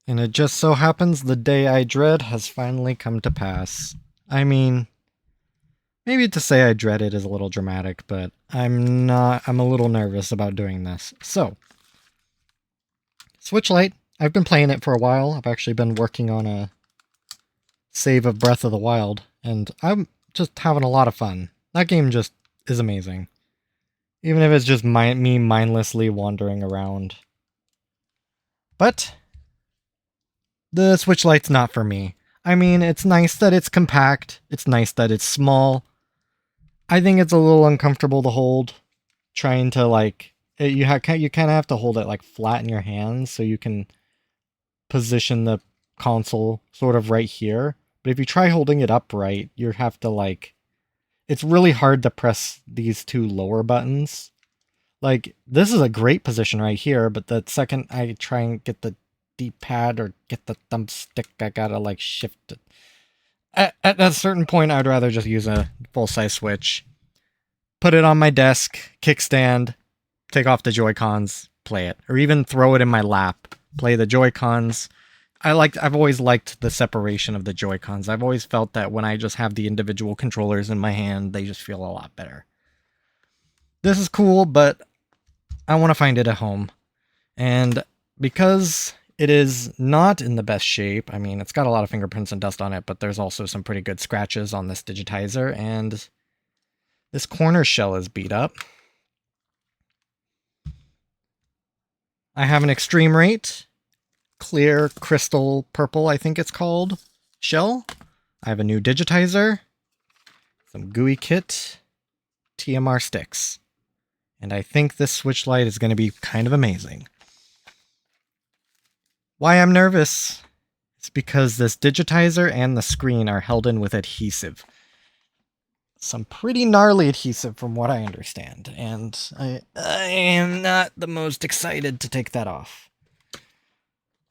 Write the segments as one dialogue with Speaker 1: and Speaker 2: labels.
Speaker 1: And it just so happens the day I dread has finally come to pass. I mean, maybe to say I dread it is a little dramatic, but I'm a little nervous about doing this. So, Switch Lite, I've been playing it for a while. I've actually been working on a save of Breath of the Wild, and I'm just having a lot of fun. That game just is amazing. Even if it's just me mindlessly wandering around. But the Switch Lite's not for me. I mean, it's nice that it's compact. It's nice that it's small. I think it's a little uncomfortable to hold. Trying to you kind of have to hold it like flat in your hands so you can position the console sort of right here. But if you try holding it upright, you have to it's really hard to press these two lower buttons. Like, this is a great position right here, but the second I try and get the D-pad or get the thumbstick, I gotta shift it. At a certain point, I'd rather just use a full-size Switch. Put it on my desk, kickstand, take off the Joy-Cons, play it. Or even throw it in my lap, play the Joy-Cons. I've always liked the separation of the Joy-Cons. I've always felt that when I just have the individual controllers in my hand, they just feel a lot better. This is cool, but I want to find it at home. And because it is not in the best shape, I mean, it's got a lot of fingerprints and dust on it, but there's also some pretty good scratches on this digitizer, and this corner shell is beat up. I have an extreme rate, clear crystal purple, I think it's called, shell. I have a new digitizer, some GUI kit, TMR sticks. And I think this Switch Lite is going to be kind of amazing. Why I'm nervous? It's because this digitizer and the screen are held in with adhesive. Some pretty gnarly adhesive from what I understand, and I am not the most excited to take that off.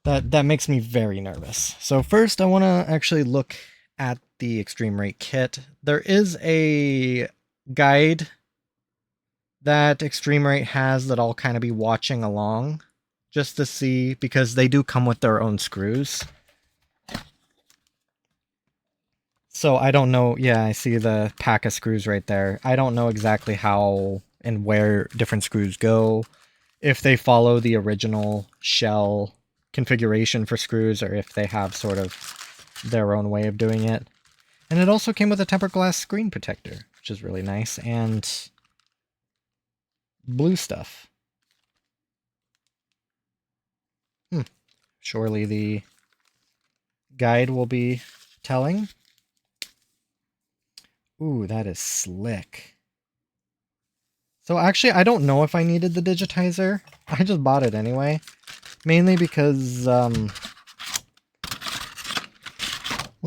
Speaker 1: That makes me very nervous. So first I want to actually look at the Extreme Rate kit. There is a guide that Extreme Rate has that I'll kind of be watching along just to see, because they do come with their own screws. So I don't know. Yeah, I see the pack of screws right there. I don't know exactly how and where different screws go, if they follow the original shell configuration for screws, or if they have sort of their own way of doing it. And it also came with a tempered glass screen protector, which is really nice, and blue stuff. Surely the guide will be telling. Ooh, that is slick. So actually, I don't know if I needed the digitizer. I just bought it anyway. Mainly because, will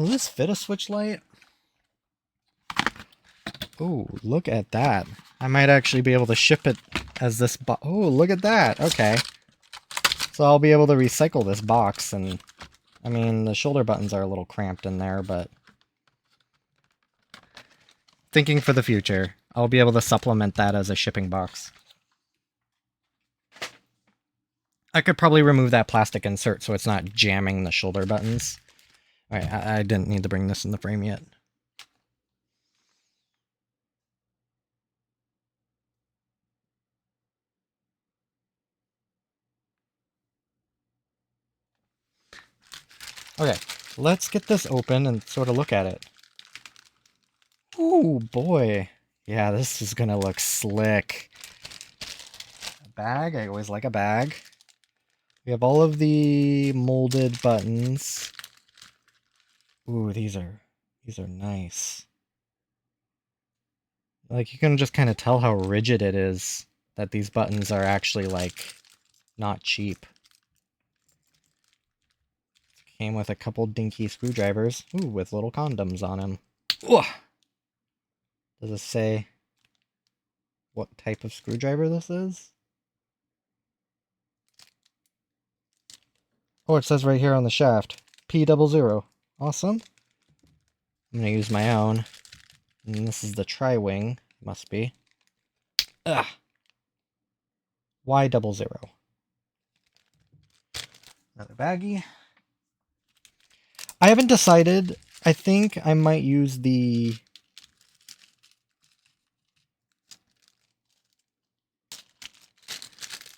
Speaker 1: this fit a Switch Lite? Ooh, look at that. I might actually be able to ship it as this oh, look at that. Okay. So I'll be able to recycle this box, and I mean, the shoulder buttons are a little cramped in there, but thinking for the future, I'll be able to supplement that as a shipping box. I could probably remove that plastic insert so it's not jamming the shoulder buttons. Alright, I didn't need to bring this in the frame yet. Okay, let's get this open and sort of look at it. Ooh, boy. Yeah, this is gonna look slick. A bag, I always like a bag. We have all of the molded buttons. Ooh, these are nice. Like, you can just kind of tell how rigid it is, that these buttons are actually, not cheap. Came with a couple dinky screwdrivers. Ooh, with little condoms on them. Ooh. Does it say what type of screwdriver this is? Oh, it says right here on the shaft. P00. Awesome. I'm gonna use my own. And this is the tri-wing. Must be. Ugh. Y00. Another baggie. I haven't decided. I think I might use the...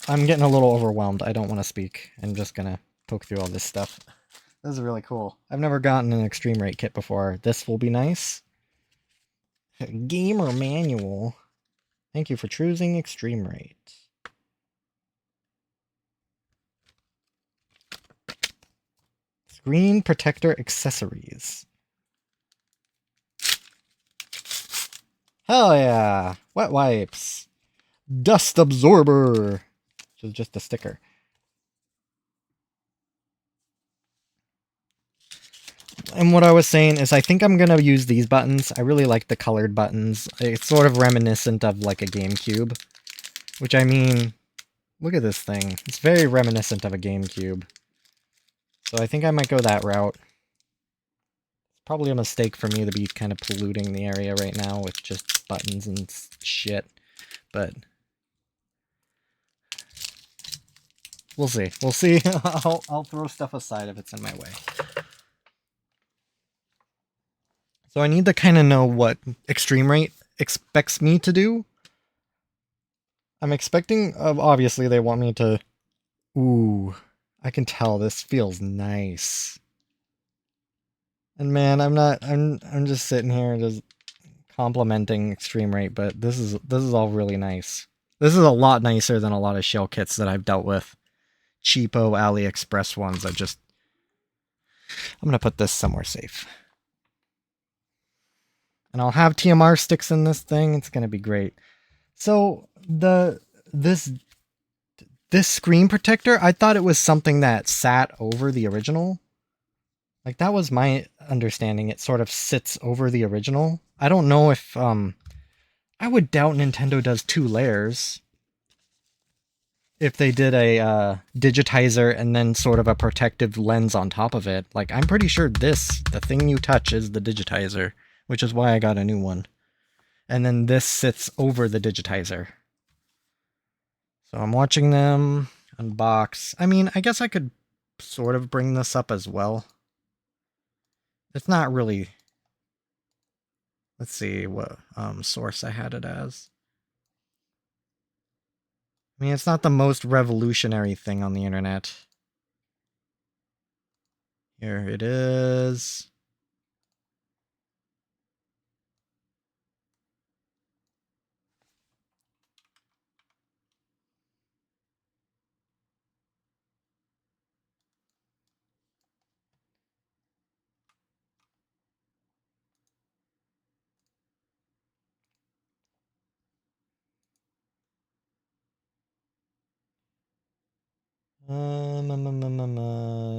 Speaker 1: I'm getting a little overwhelmed. I don't want to speak. I'm just gonna poke through all this stuff. This is really cool. I've never gotten an extreme rate kit before. This will be nice. Gamer manual. Thank you for choosing extreme rate. Screen protector accessories. Hell yeah! Wet wipes. Dust absorber. Which is just a sticker. And what I was saying is I think I'm going to use these buttons. I really like the colored buttons. It's sort of reminiscent of like a GameCube. Which I mean, look at this thing. It's very reminiscent of a GameCube. So I think I might go that route. It's probably a mistake for me to be kind of polluting the area right now with just buttons and shit. But we'll see. We'll see. I'll throw stuff aside if it's in my way. So I need to kind of know what extreme rate expects me to do. I'm expecting, obviously they want me to... Ooh, I can tell this feels nice. And man, I'm just sitting here just complimenting extreme rate, but this is all really nice. This is a lot nicer than a lot of shell kits that I've dealt with. Cheapo AliExpress ones. I'm gonna put this somewhere safe. And I'll have TMR sticks in this thing. It's gonna be great. So this screen protector, I thought it was something that sat over the original. Like that was my understanding. It sort of sits over the original. I don't know if I would doubt Nintendo does 2 layers. If they did a digitizer and then sort of a protective lens on top of it. Like I'm pretty sure the thing you touch is the digitizer, which is why I got a new one. And then this sits over the digitizer. So I'm watching them unbox. I mean, I guess I could sort of bring this up as well. It's not really... Let's see what source I had it as. I mean, it's not the most revolutionary thing on the internet. Here it is.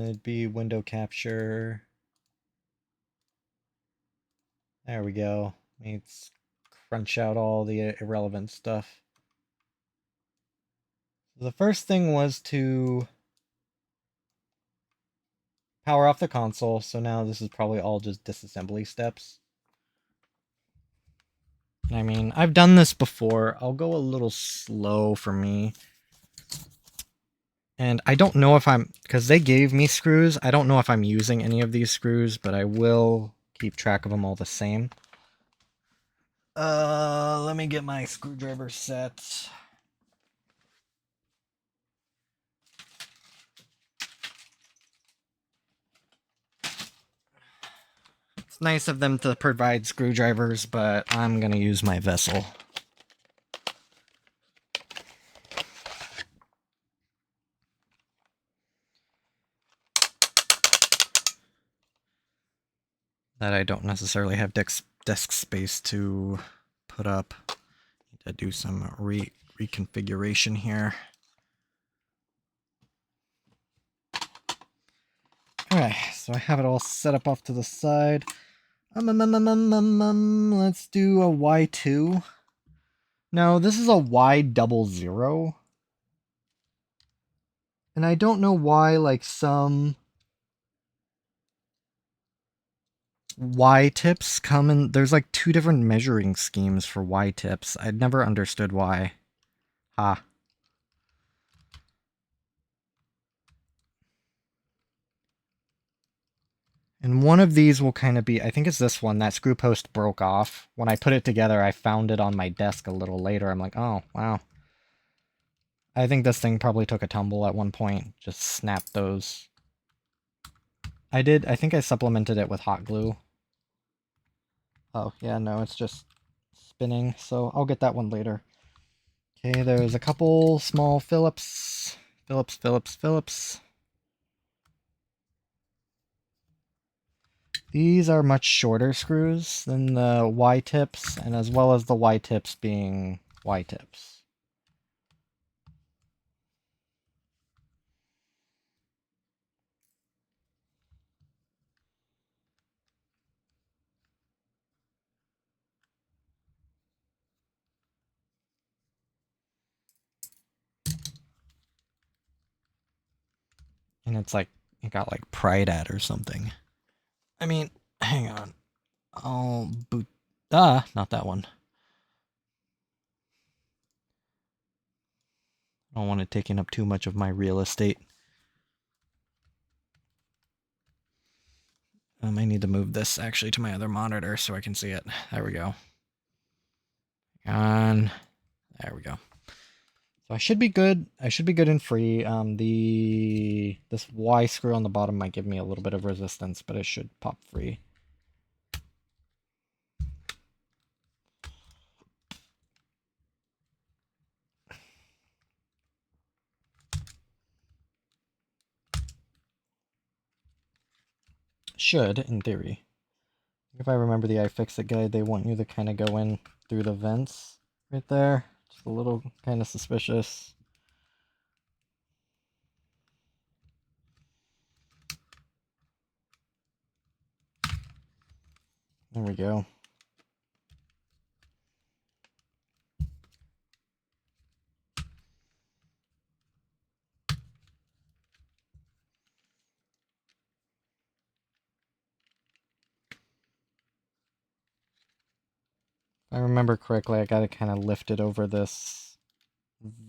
Speaker 1: It'd be window capture. There we go. Let's crunch out all the irrelevant stuff. The first thing was to power off the console, so now this is probably all just disassembly steps. I mean, I've done this before. I'll go a little slow for me. And I don't know if because they gave me screws, I don't know if I'm using any of these screws, but I will keep track of them all the same. Let me get my screwdriver set. It's nice of them to provide screwdrivers, but I'm gonna use my vessel. That I don't necessarily have desk space to put up. Need to do some reconfiguration here. Alright, so I have it all set up off to the side. Let's do a Y2. Now, this is a Y00. And I don't know why, like, some Y-tips come in... There's, like, 2 different measuring schemes for Y-tips. I'd never understood why. Ha. And one of these will kind of be, I think it's this one, that screw post broke off. When I put it together, I found it on my desk a little later. I'm like, oh, wow. I think this thing probably took a tumble at one point. Just snapped those. I think I supplemented it with hot glue. Oh, yeah, no, it's just spinning, so I'll get that one later. Okay, there's a couple small Phillips. Phillips. These are much shorter screws than the Y-tips, and as well as the Y-tips being Y-tips. And it's like, it got like pried at or something. I mean, hang on. I'll boot... not that one. I don't want it taking up too much of my real estate. I need to move this actually to my other monitor so I can see it. There we go. And there we go. So I should be good. I should be good and free. This Y screw on the bottom might give me a little bit of resistance, but it should pop free. Should, in theory. If I remember the iFixit guide, they want you to kind of go in through the vents right there. Just a little kind of suspicious. There we go. If I remember correctly, I gotta kind of lift it over this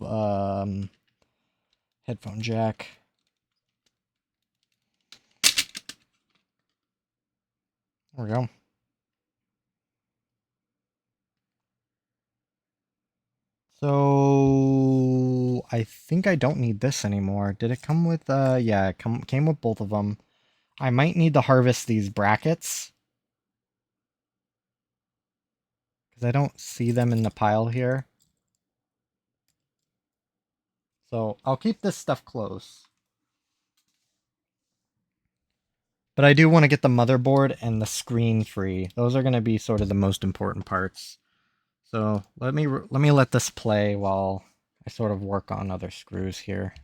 Speaker 1: headphone jack. There we go. So I think I don't need this anymore. Did it come with yeah, it came with both of them. I might need to harvest these brackets because I don't see them in the pile here. So I'll keep this stuff close. But I do want to get the motherboard and the screen free. Those are going to be sort of the most important parts. So let me let this play while I sort of work on other screws here.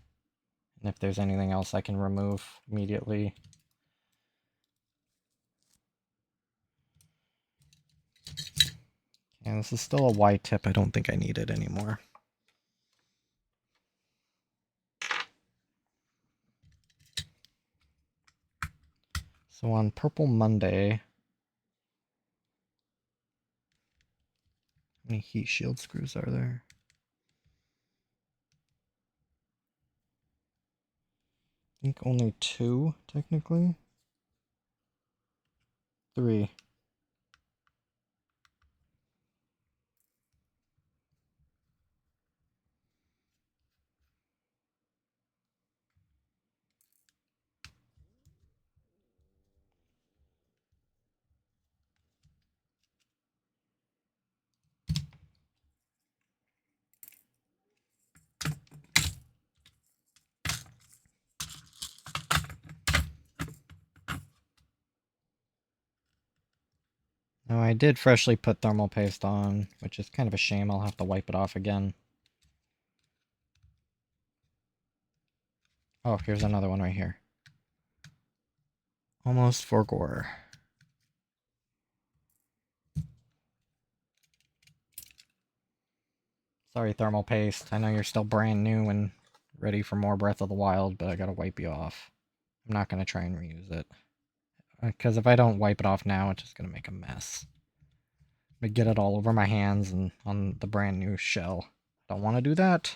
Speaker 1: And if there's anything else I can remove immediately. And this is still a Y tip. I don't think I need it anymore. So on Purple Monday, how many heat shield screws are there? I think only 2, technically. 3. Now I did freshly put thermal paste on, which is kind of a shame. I'll have to wipe it off again. Oh, here's another one right here. Almost for gore. Sorry, thermal paste. I know you're still brand new and ready for more Breath of the Wild, but I gotta wipe you off. I'm not gonna try and reuse it. Because if I don't wipe it off now, it's just gonna make a mess. I'm gonna get it all over my hands and on the brand new shell. Don't want to do that.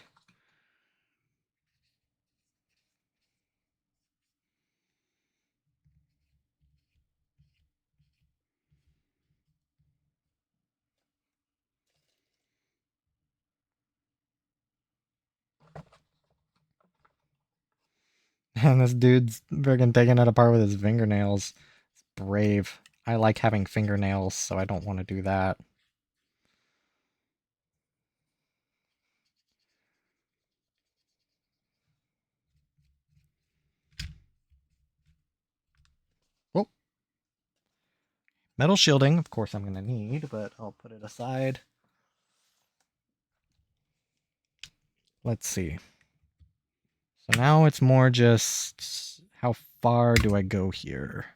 Speaker 1: And this dude's friggin' taking it apart with his fingernails. It's brave. I like having fingernails, so I don't want to do that. Oh, metal shielding, of course I'm going to need, but I'll put it aside. Let's see. So now it's more just how far do I go here?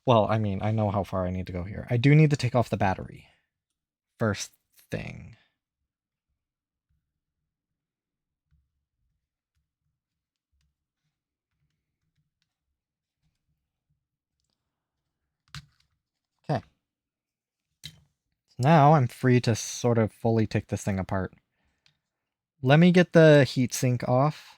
Speaker 1: Well, I mean, I know how far I need to go here. I do need to take off the battery. First thing. Okay. So now I'm free to sort of fully take this thing apart. Let me get the heatsink off.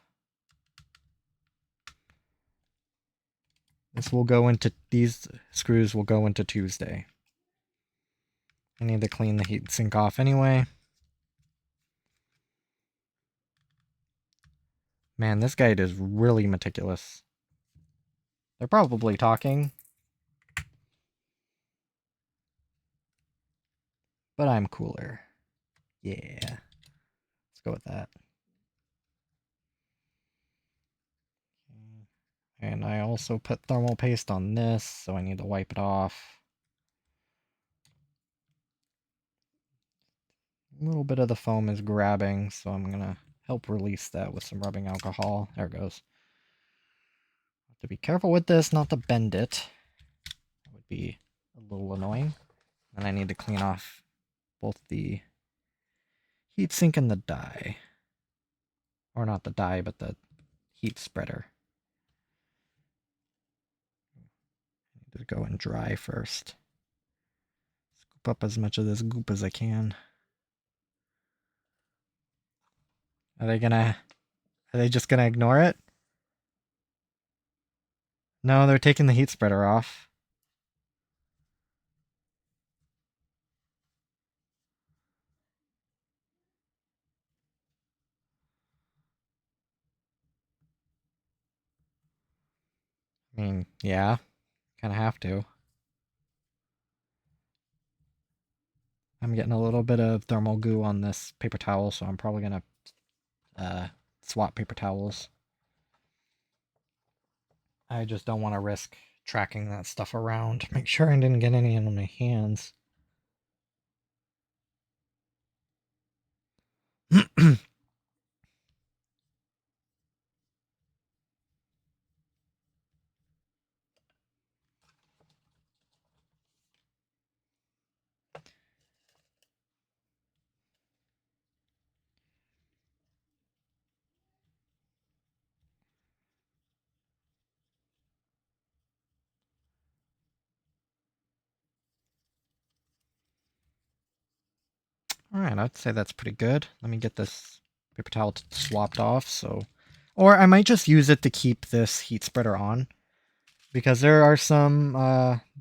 Speaker 1: These screws will go into Tuesday. I need to clean the heatsink off anyway. Man, this guide is really meticulous. They're probably talking. But I'm cooler. Yeah. Let's go with that. And I also put thermal paste on this, so I need to wipe it off. A little bit of the foam is grabbing, so I'm going to help release that with some rubbing alcohol. There it goes. Have to be careful with this, not to bend it. That would be a little annoying. And I need to clean off both the heatsink and the die. Or not the die, but the heat spreader. I need to go and dry first. Scoop up as much of this goop as I can. Are they just gonna ignore it? No, they're taking the heat spreader off. I mean, yeah, kind of have to. I'm getting a little bit of thermal goo on this paper towel, so I'm probably gonna swap paper towels. I just don't want to risk tracking that stuff around. Make sure I didn't get any on my hands. Alright, I'd say that's pretty good. Let me get this paper towel swapped off, so... Or I might just use it to keep this heat spreader on. Because there are some,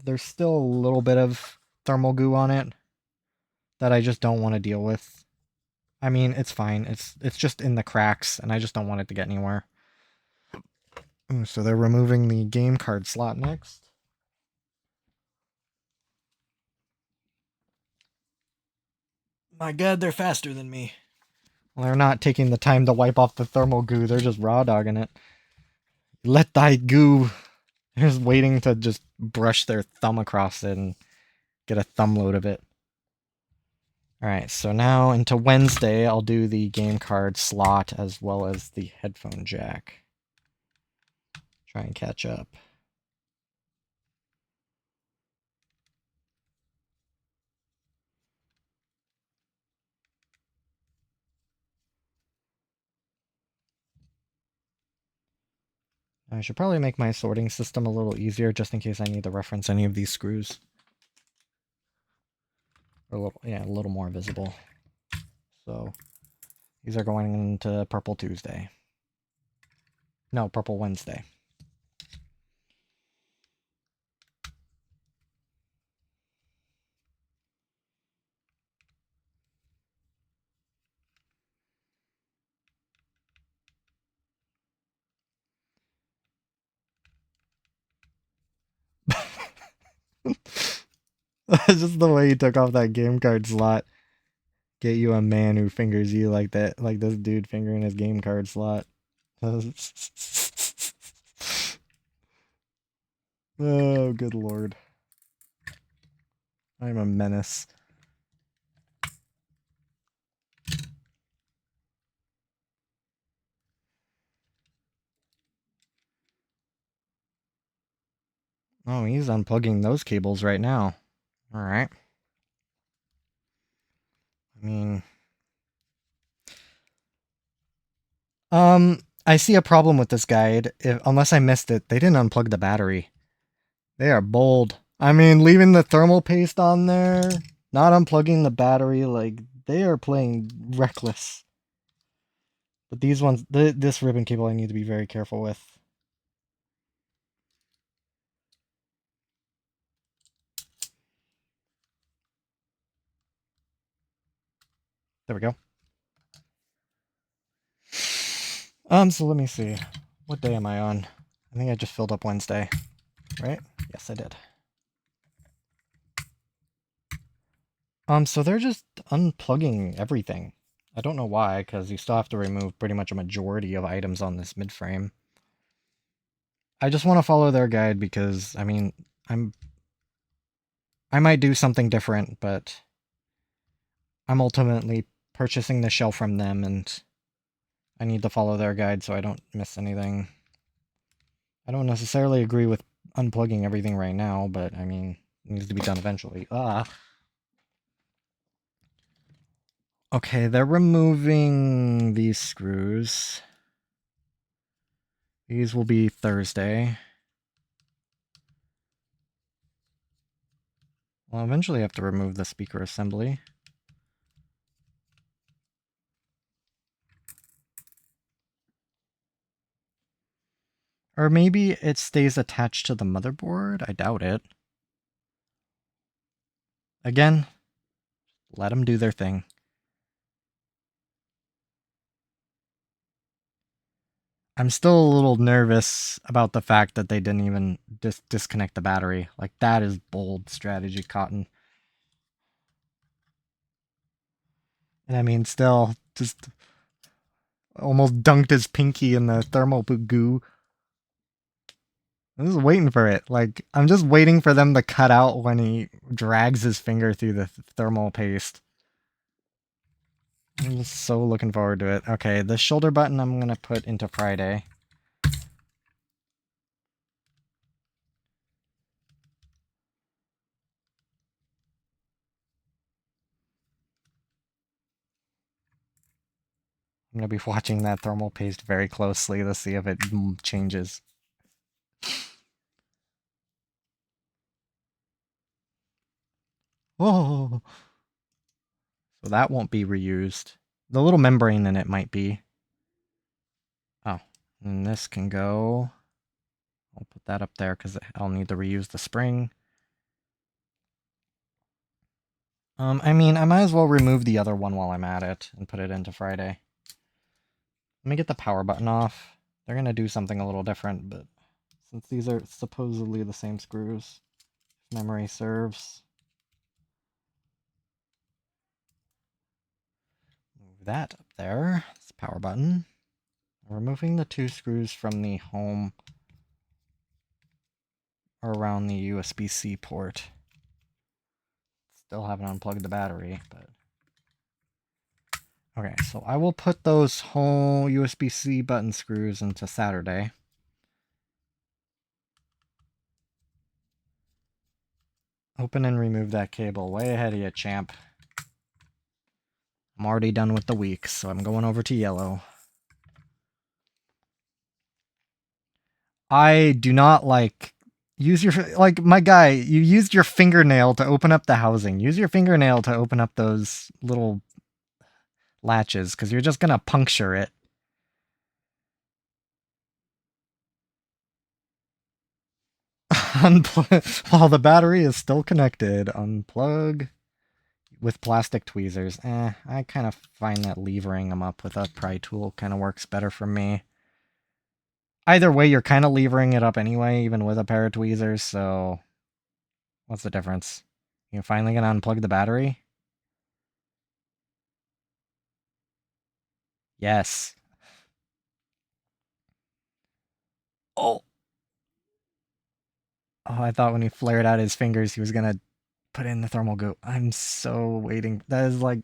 Speaker 1: there's still a little bit of thermal goo on it that I just don't want to deal with. I mean, it's fine. It's just in the cracks, and I just don't want it to get anywhere. Ooh, so they're removing the game card slot next. My god, they're faster than me. Well, they're not taking the time to wipe off the thermal goo. They're just raw dogging it. Let thy goo. They're just waiting to just brush their thumb across it and get a thumb load of it. Alright, so now into Wednesday, I'll do the game card slot as well as the headphone jack. Try and catch up. I should probably make my sorting system a little easier just in case I need to reference any of these screws. Or a little more visible. So these are going into Purple Tuesday. No, Purple Wednesday. Just the way you took off that game card slot. Get you a man who fingers you like that, like this dude fingering his game card slot. Oh, good lord. I'm a menace. Oh, he's unplugging those cables right now. Alright. I mean... I see a problem with this guide. Unless I missed it, they didn't unplug the battery. They are bold. I mean, leaving the thermal paste on there, not unplugging the battery, like, they are playing reckless. But these ones, this ribbon cable I need to be very careful with. There we go. So let me see. What day am I on? I think I just filled up Wednesday, right? Yes, I did. So they're just unplugging everything. I don't know why, because you still have to remove pretty much a majority of items on this mid-frame. I just want to follow their guide because, I mean, I might do something different, but I'm ultimately purchasing the shell from them, and I need to follow their guide so I don't miss anything. I don't necessarily agree with unplugging everything right now, but, I mean, it needs to be done eventually. Okay, they're removing these screws. These will be Thursday. Well, eventually I have to remove the speaker assembly. Or maybe it stays attached to the motherboard? I doubt it. Again, let them do their thing. I'm still a little nervous about the fact that they didn't even disconnect the battery. Like, that is bold strategy, Cotton. And I mean, still, just almost dunked his pinky in the thermal goo. I'm just waiting for it. Like, I'm just waiting for them to cut out when he drags his finger through the thermal paste. I'm just so looking forward to it. Okay, the shoulder button I'm going to put into Friday. I'm going to be watching that thermal paste very closely to see if it changes. Oh! So that won't be reused. The little membrane in it might be. Oh, and this can go. I'll put that up there because I'll need to reuse the spring. I mean, I might as well remove the other one while I'm at it and put it into Friday. Let me get the power button off. They're going to do something a little different, but since these are supposedly the same screws, if memory serves. Move that up there. It's power button. Removing the two screws from the home around the USB-C port. Still haven't unplugged the battery, but... Okay, so I will put those whole USB-C button screws into Saturday. Open and remove that cable. Way ahead of you, champ. I'm already done with the week, so I'm going over to yellow. I do not use your, like, my guy, you used your fingernail to open up the housing. Use your fingernail to open up those little latches, because you're just gonna puncture it. While the battery is still connected, unplug with plastic tweezers. I kind of find that levering them up with a pry tool kind of works better for me. Either way, you're kind of levering it up anyway, even with a pair of tweezers, so what's the difference? You're finally gonna unplug the battery? Yes. Oh! Oh, I thought when he flared out his fingers, he was gonna put in the thermal goo. I'm so waiting. That is like,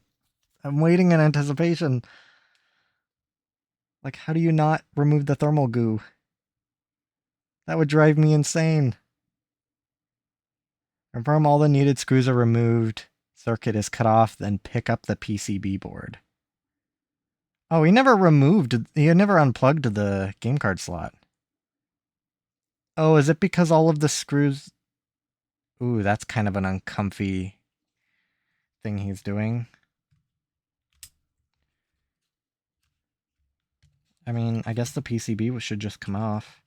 Speaker 1: I'm waiting in anticipation. Like, how do you not remove the thermal goo? That would drive me insane. Confirm all the needed screws are removed. Circuit is cut off, then pick up the PCB board. Oh, he never unplugged the game card slot. Oh, is it because all of the screws... Ooh, that's kind of an uncomfy thing he's doing. I mean, I guess the PCB should just come off.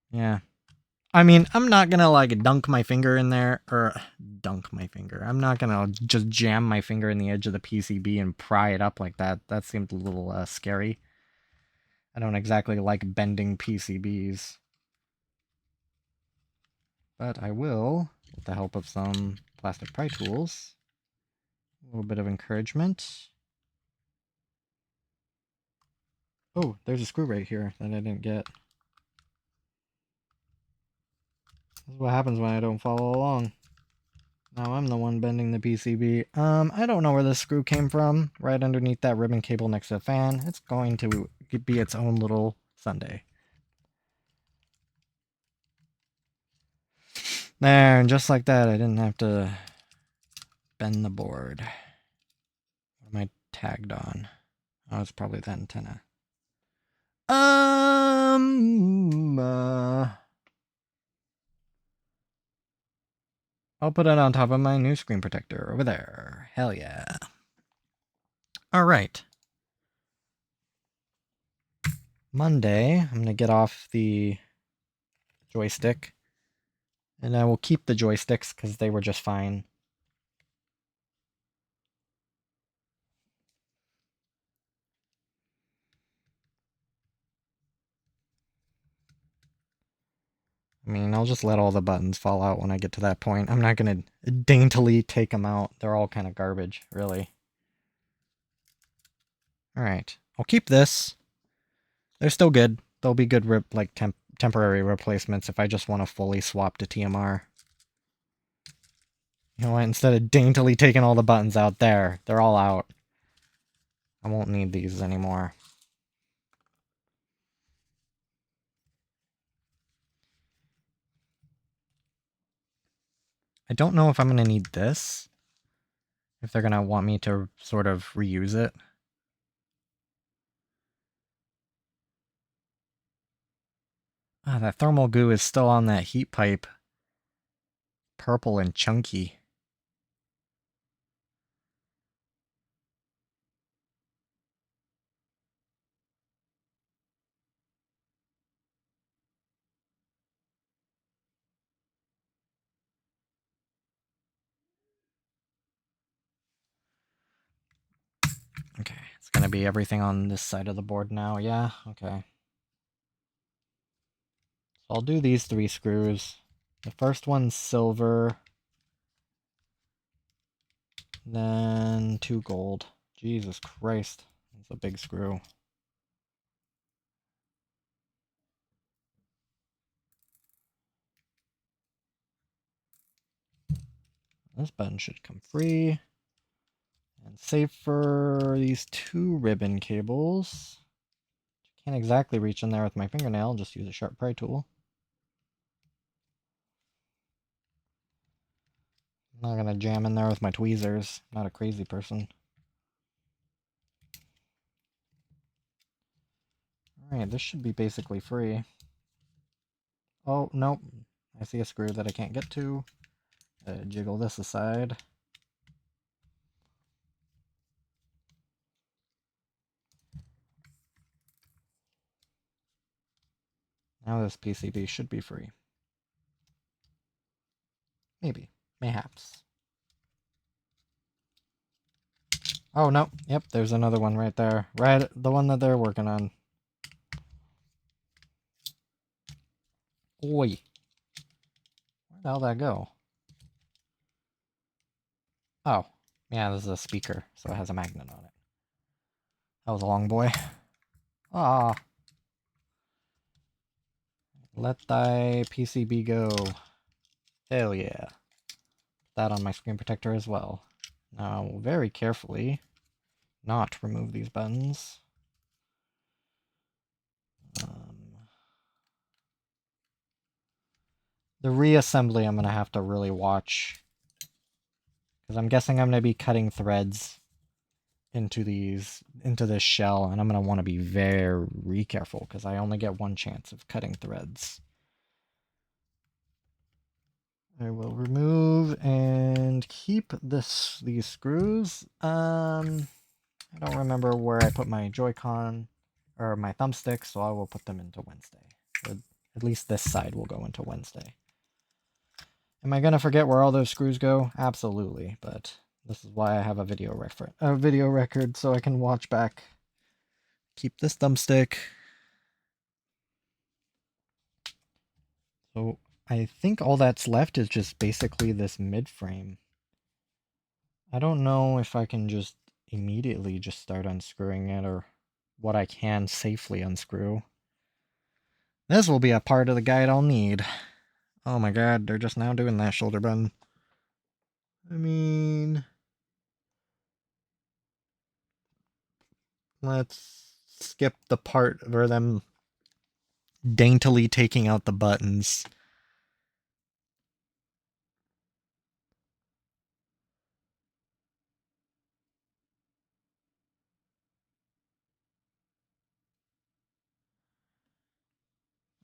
Speaker 1: Yeah. I mean, I'm not gonna like dunk my finger in there, or dunk my finger. I'm not gonna just jam my finger in the edge of the PCB and pry it up like that. That seemed a little scary. I don't exactly like bending PCBs. But I will, with the help of some plastic pry tools. A little bit of encouragement. Oh, there's a screw right here that I didn't get. This is what happens when I don't follow along. Now I'm the one bending the PCB. I don't know where this screw came from. Right underneath that ribbon cable next to the fan. It's going to be its own little sundae. There, and just like that, I didn't have to bend the board. What am I tagged on? Oh, it's probably the antenna. I'll put it on top of my new screen protector over there. Hell yeah. Alright. Monday, I'm going to get off the joystick. And I will keep the joysticks because they were just fine. I mean, I'll just let all the buttons fall out when I get to that point. I'm not going to daintily take them out. They're all kind of garbage, really. Alright. I'll keep this. They're still good. They'll be good temporary replacements if I just want to fully swap to TMR. You know what? Instead of daintily taking all the buttons out there, they're all out. I won't need these anymore. I don't know if I'm going to need this. If they're going to want me to sort of reuse it. Ah, that thermal goo is still on that heat pipe. Purple and chunky. Okay, it's going to be everything on this side of the board now, yeah? Okay. So I'll do these 3 screws. The first one's silver. Then 2 gold. Jesus Christ, that's a big screw. This button should come free. And save for these 2 ribbon cables. Can't exactly reach in there with my fingernail, just use a sharp pry tool. I'm not gonna jam in there with my tweezers. I'm not a crazy person. Alright, this should be basically free. Oh, nope. I see a screw that I can't get to. Jiggle this aside. Now this PCB should be free. Maybe. Mayhaps. Oh, no. Yep, there's another one right there. Right, the one that they're working on. Oi. Where the hell did that go? Oh. Yeah, this is a speaker, so it has a magnet on it. That was a long boy. Ah. Let thy PCB go. Hell yeah. Put that on my screen protector as well. Now, very carefully, not remove these buttons. The reassembly I'm going to have to really watch. Because I'm guessing I'm going to be cutting threads into this shell, and I'm going to want to be very careful because I only get one chance of cutting threads. I will remove and keep these screws. I don't remember where I put my Joy-Con or my thumbstick, so I will put them into Wednesday. Or at least this side will go into Wednesday. Am I gonna forget where all those screws go? Absolutely, but this is why I have a video record so I can watch back. Keep this thumbstick. So I think all that's left is just basically this mid-frame. I don't know if I can just immediately just start unscrewing it or what I can safely unscrew. This will be a part of the guide I'll need. Oh my god, they're just now doing that shoulder button. I mean, let's skip the part where them daintily taking out the buttons.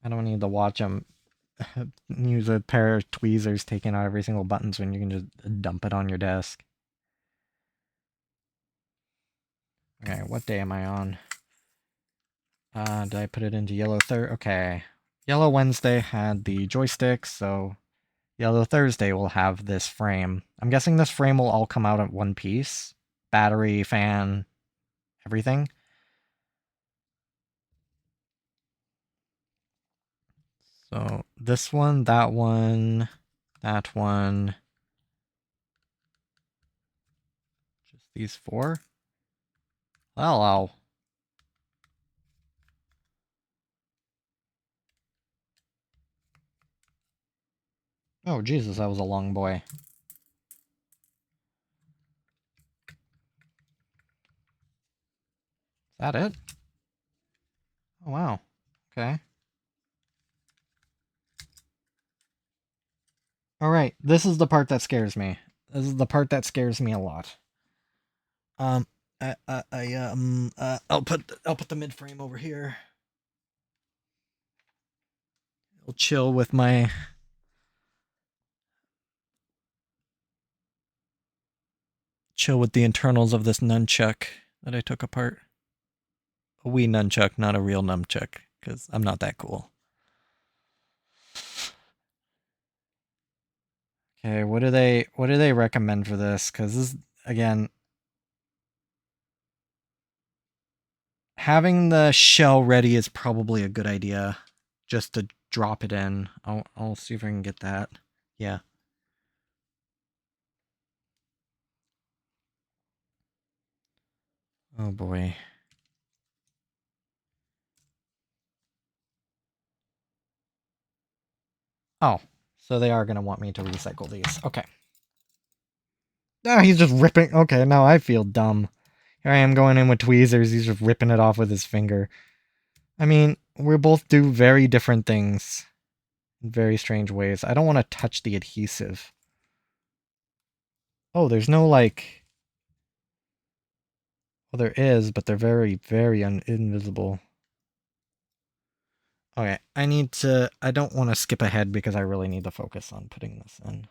Speaker 1: I don't need to watch them use a pair of tweezers taking out every single buttons when you can just dump it on your desk. Okay, what day am I on? Did I put it into yellow Okay. Yellow Wednesday had the joystick, so Yellow Thursday will have this frame. I'm guessing this frame will all come out at one piece. Battery, fan, everything. So this one, that one, that one. Just these four. Hello. Oh, Jesus, that was a long boy. Is that it? Oh, wow. Okay. Alright, this is the part that scares me. This is the part that scares me a lot. I'll put the mid frame over here. I'll chill with the internals of this nunchuck that I took apart. A Wii nunchuck, not a real nunchuck, because I'm not that cool. Okay, what do they recommend for this? Because this, again, having the shell ready is probably a good idea. Just to drop it in. I'll see if I can get that. Yeah. Oh boy. Oh, so they are going to want me to recycle these. Okay. Ah, he's just ripping. Okay, now I feel dumb. Here I am going in with tweezers. He's just ripping it off with his finger. I mean, we both do very different things in very strange ways. I don't want to touch the adhesive. Oh, there's no like... Well, there is, but they're very, very invisible. Okay, I don't want to skip ahead because I really need to focus on putting this in.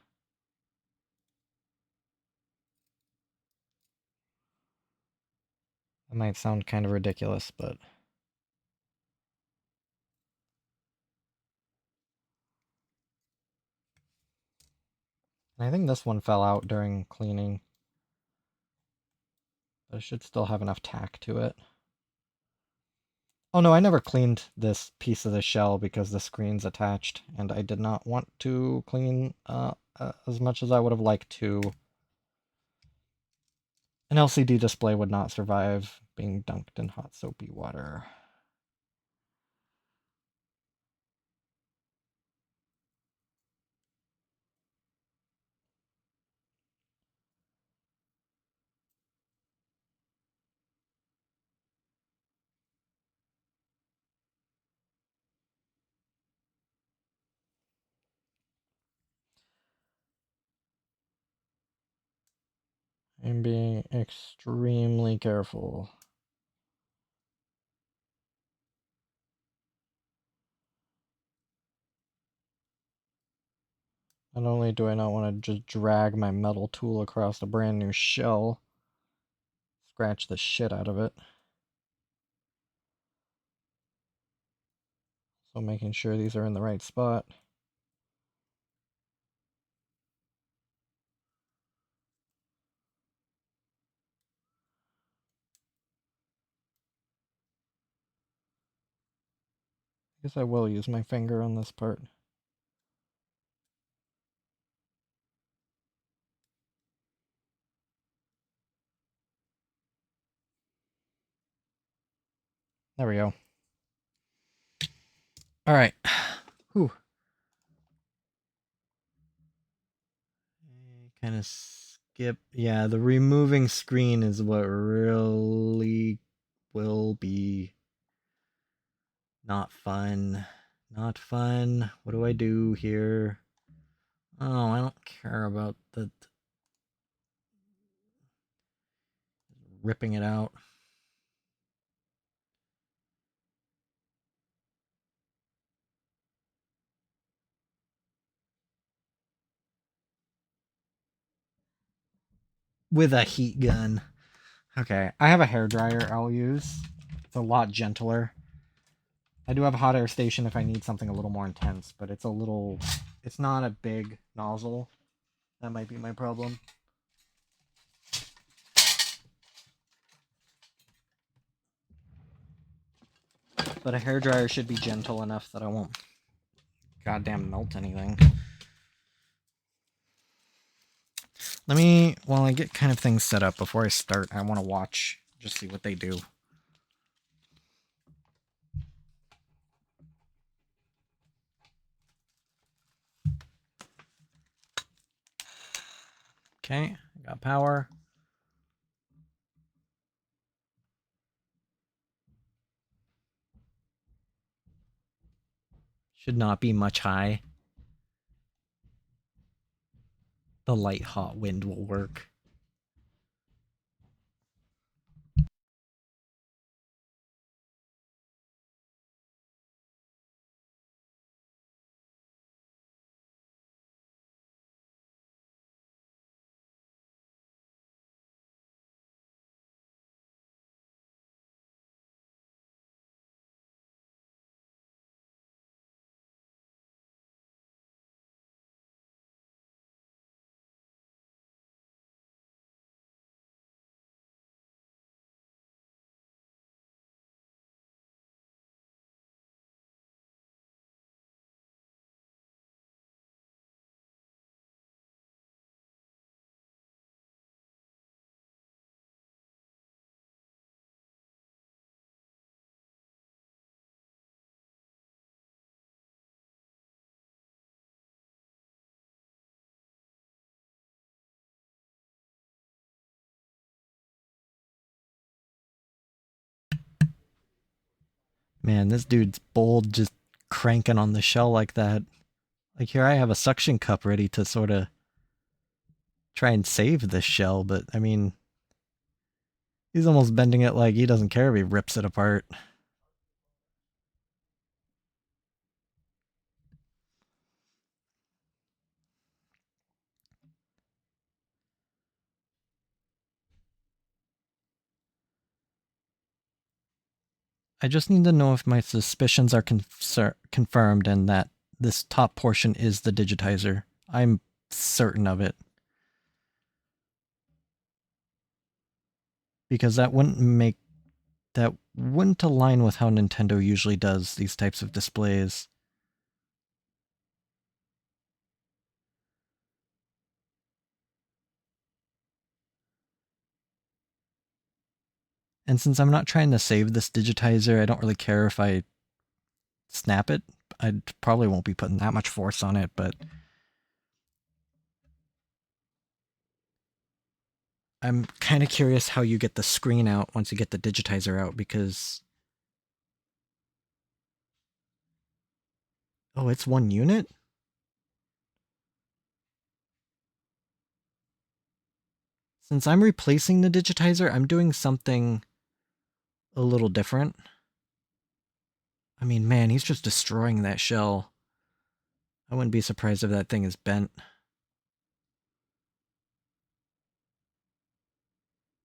Speaker 1: That might sound kind of ridiculous, but... I think this one fell out during cleaning. But it should still have enough tack to it. Oh no, I never cleaned this piece of the shell because the screen's attached, and I did not want to clean as much as I would have liked to. An LCD display would not survive being dunked in hot soapy water. I'm being extremely careful. Not only do I not want to just drag my metal tool across a brand new shell, scratch the shit out of it. So making sure these are in the right spot. I guess I will use my finger on this part. There we go. All right. Whew. Kind of skip. Yeah, the removing screen is what really will be not fun. Not fun. What do I do here? Oh, I don't care about the ripping it out. With a heat gun. Okay, I have a hairdryer I'll use. It's a lot gentler. I do have a hot air station if I need something a little more intense, but it's not a big nozzle. That might be my problem. But a hairdryer should be gentle enough that I won't goddamn melt anything. Let me, while I get kind of things set up before I start, I want to watch, just see what they do. Okay, I got power. Should not be much high. The light hot wind will work. Man, this dude's bold just cranking on the shell like that. Like here I have a suction cup ready to sort of try and save this shell, but I mean, he's almost bending it like he doesn't care if he rips it apart. I just need to know if my suspicions are confirmed and that this top portion is the digitizer. I'm certain of it. Because that wouldn't make wouldn't align with how Nintendo usually does these types of displays. And since I'm not trying to save this digitizer, I don't really care if I snap it. I probably won't be putting that much force on it, but I'm kind of curious how you get the screen out once you get the digitizer out, because... Oh, it's one unit? Since I'm replacing the digitizer, I'm doing something a little different. I mean, man, he's just destroying that shell. I wouldn't be surprised if that thing is bent.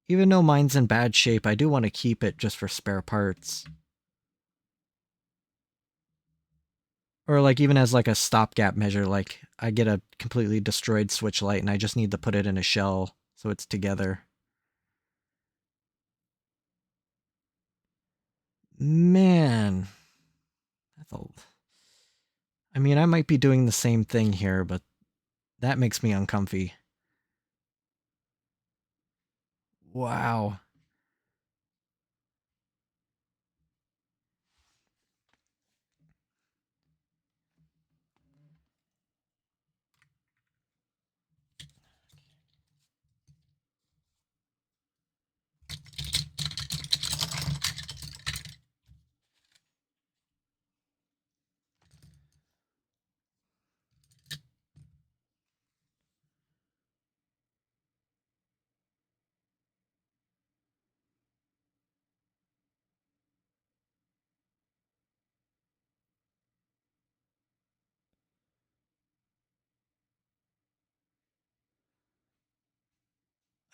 Speaker 1: Even though mine's in bad shape, I do want to keep it just for spare parts. Or like even as like a stopgap measure, like I get a completely destroyed Switch Lite and I just need to put it in a shell so it's together. Man, that's a... I mean, I might be doing the same thing here, but that makes me uncomfy. Wow.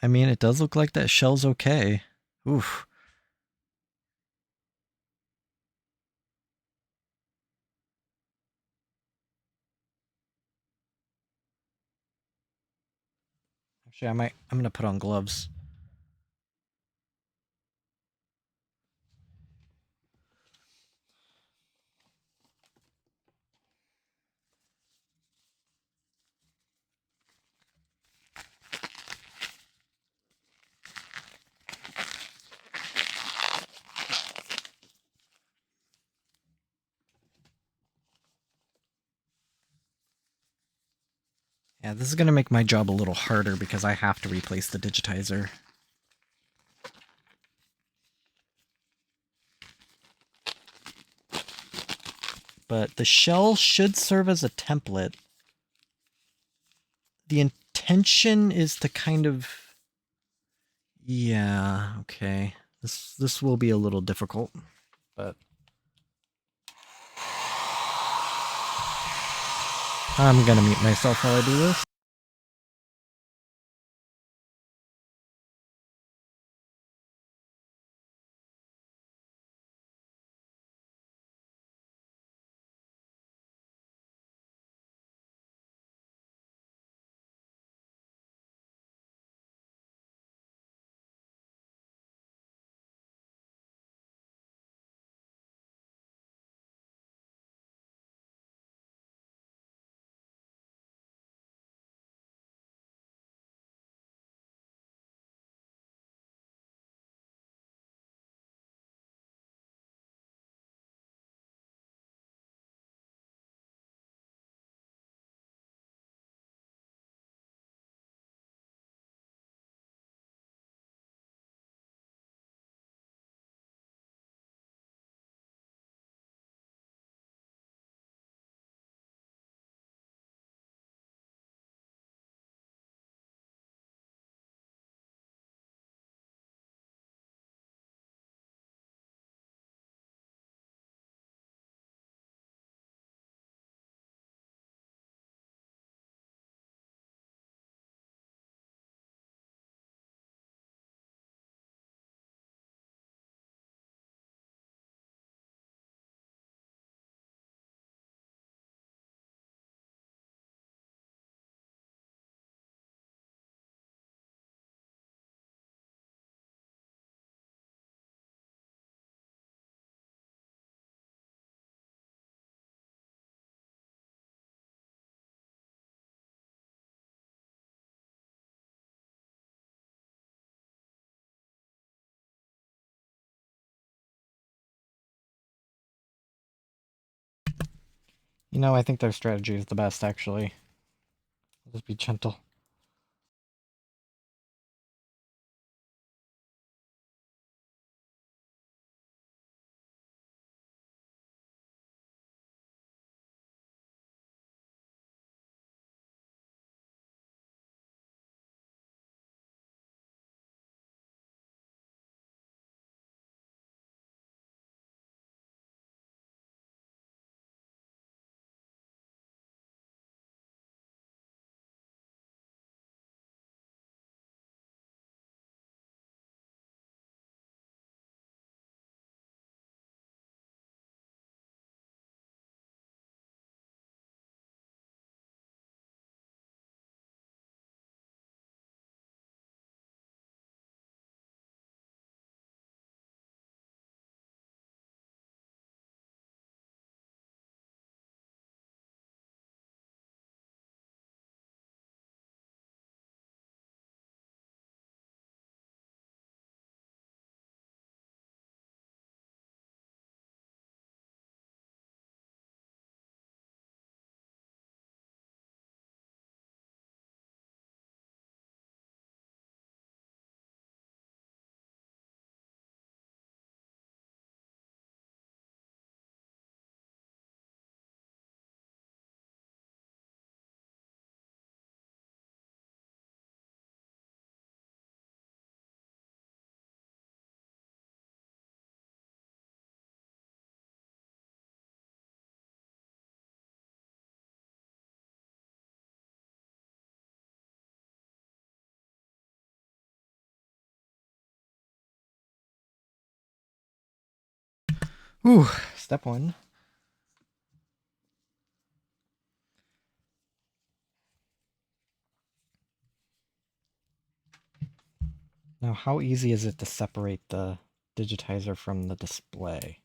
Speaker 1: I mean, it does look like that shell's okay. Oof. Actually, I'm gonna put on gloves. Yeah, this is gonna make my job a little harder because I have to replace the digitizer. But the shell should serve as a template. The intention is to kind of... Yeah, okay. This will be a little difficult, but I'm gonna mute myself while I do this. You know, I think their strategy is the best, actually. Just be gentle. Ooh, step one. Now, how easy is it to separate the digitizer from the display?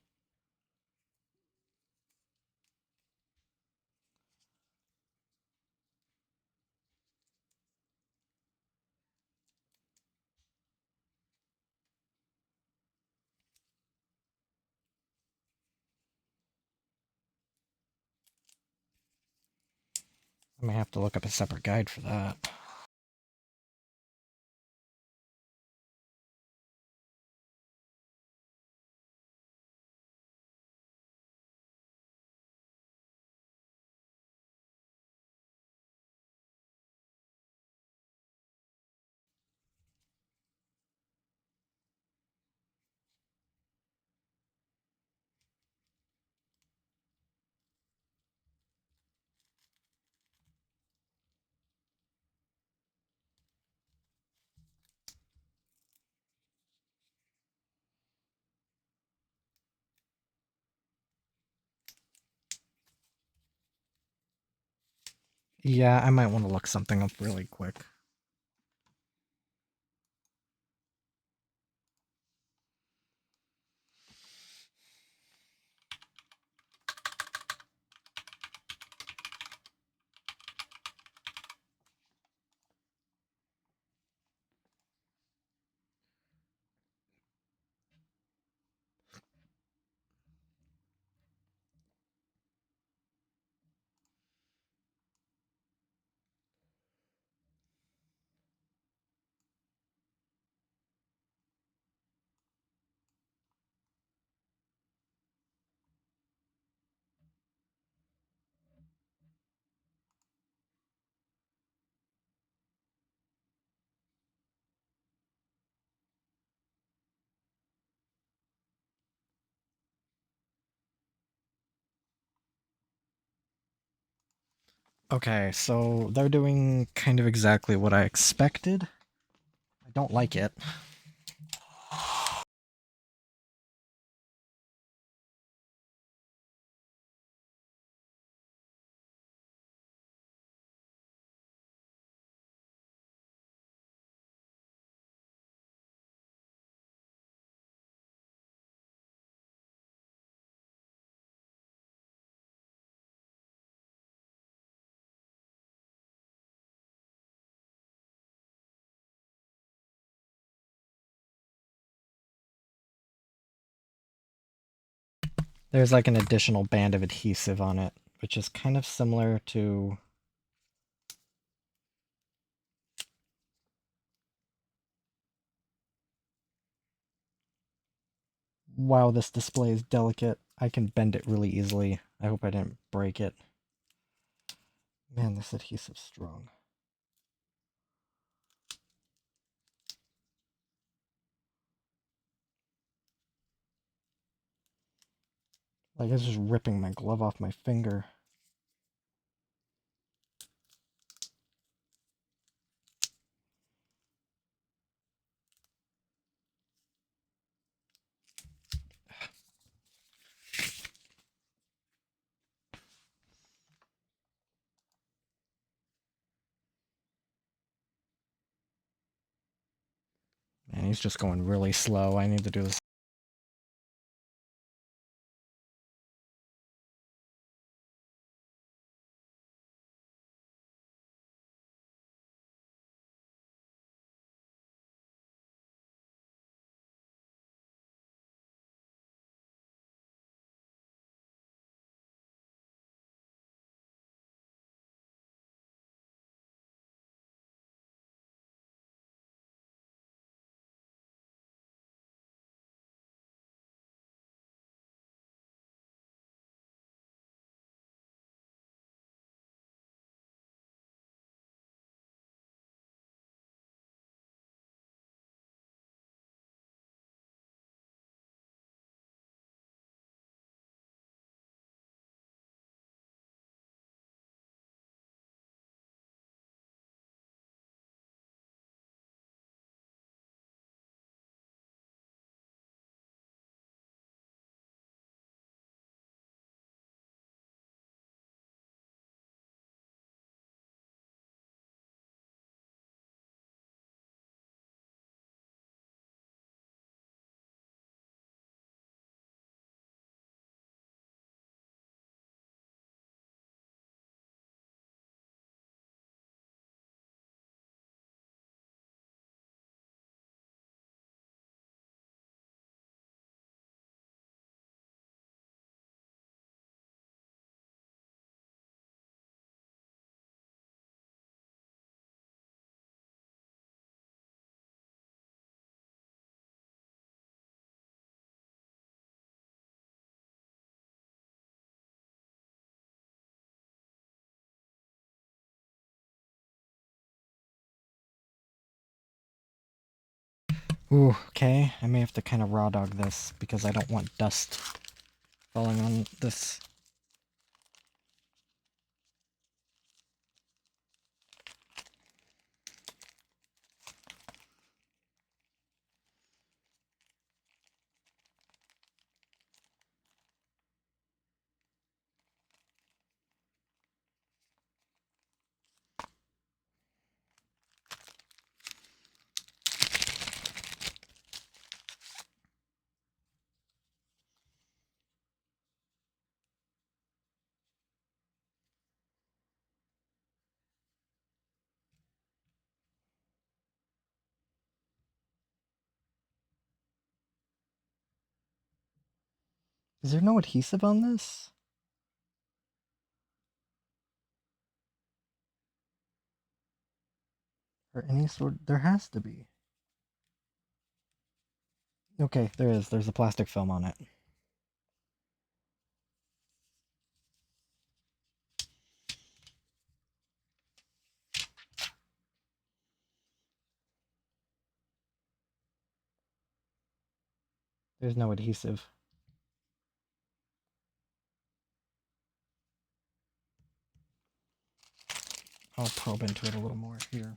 Speaker 1: I may have to look up a separate guide for that. Yeah, I might want to look something up really quick. Okay, so they're doing kind of exactly what I expected. I don't like it. There's like an additional band of adhesive on it, which is kind of similar to... Wow, this display is delicate. I can bend it really easily. I hope I didn't break it. Man, this adhesive's strong. Like, it's just ripping my glove off my finger. Man, he's just going really slow. I need to do this. Ooh, okay. I may have to kind of raw dog this because I don't want dust falling on this. Is there no adhesive on this? Or any sort... There has to be. Okay, there is. There's a plastic film on it. There's no adhesive. I'll probe into it a little more here.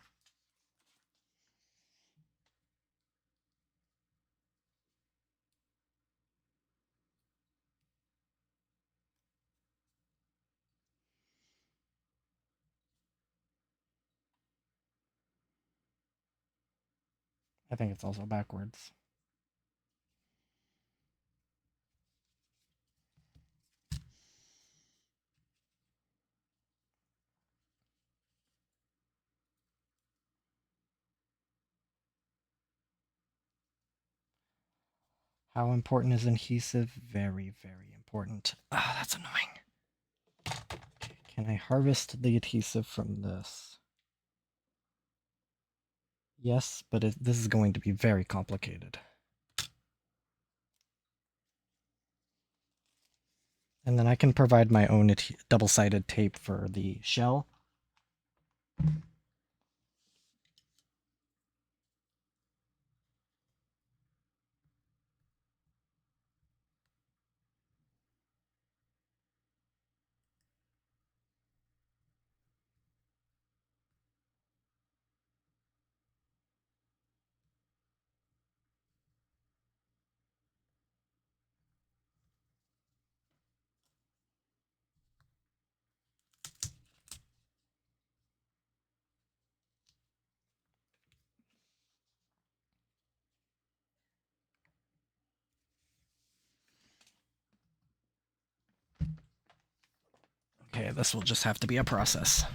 Speaker 1: I think it's also backwards. How important is adhesive? Very, very important. Ah, that's annoying. Can I harvest the adhesive from this? Yes, but this is going to be very complicated. And then I can provide my own double-sided tape for the shell. Okay, this will just have to be a process.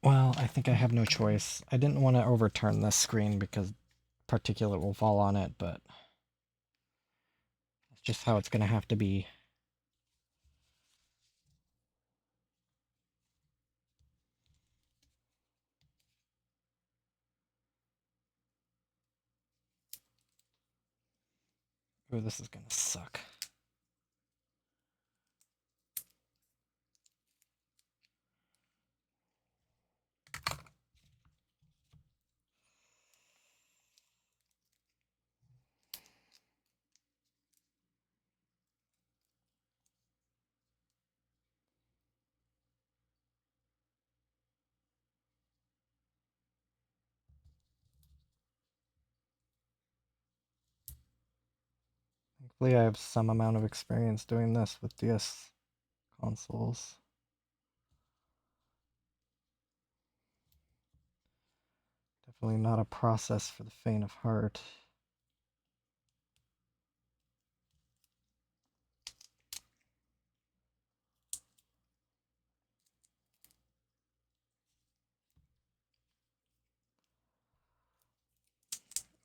Speaker 1: Well, I think I have no choice. I didn't want to overturn this screen because particulate will fall on it, but that's just how it's going to have to be. Oh, this is going to suck. Luckily, I have some amount of experience doing this with DS consoles. Definitely not a process for the faint of heart.